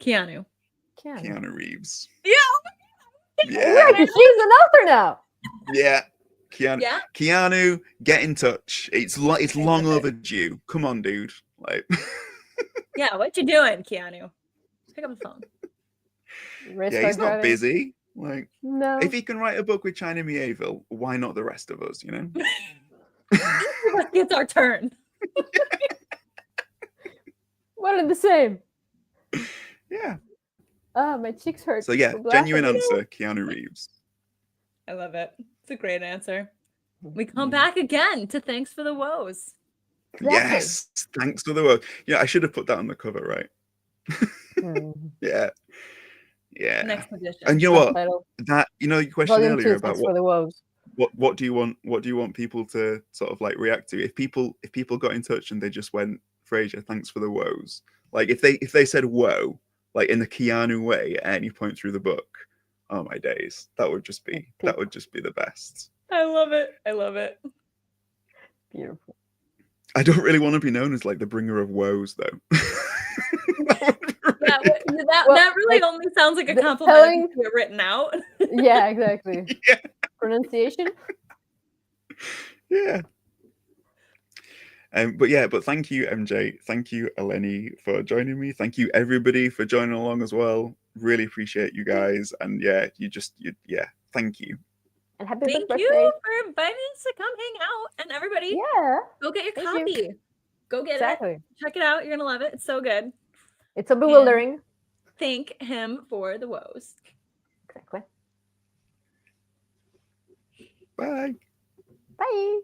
Keanu Reeves. Yeah. Yeah, she's an author now. Yeah. Keanu, get in touch. It's long overdue. Come on, dude. Like. Yeah, what you doing, Keanu? Pick up the phone. Yeah, he's not busy. Like, no. If he can write a book with China Mieville, why not the rest of us? You know. It's our turn. One and the same. Yeah. Oh, my cheeks hurt. So yeah, genuine answer, Keanu Reeves. I love it. It's a great answer. We come back again to Thanks for the Woes. Exactly. Yes, thanks for the woes. Yeah, I should have put that on the cover, right? Yeah. Next edition. And you know what? That your question earlier about for the woes. What do you want people to sort of like react to? If people got in touch and they just went, "Frasier, thanks for the woes," like if they said "whoa," like in the Keanu way at any point through the book, oh my days, that would just be the best. I love it. Beautiful. I don't really want to be known as like the bringer of woes, though. That really only sounds like a compliment written out. Yeah, exactly. Yeah. Pronunciation. Yeah. But thank you, MJ. Thank you, Eleni, for joining me. Thank you, everybody, for joining along as well. Really appreciate you guys. And thank you. And happy thank birthday. you for inviting us to come hang out. And everybody, go get your copy. Go get it. Check it out. You're gonna love it. It's so good. It's so bewildering. And thank him for the woes. Exactly. Bye. Bye.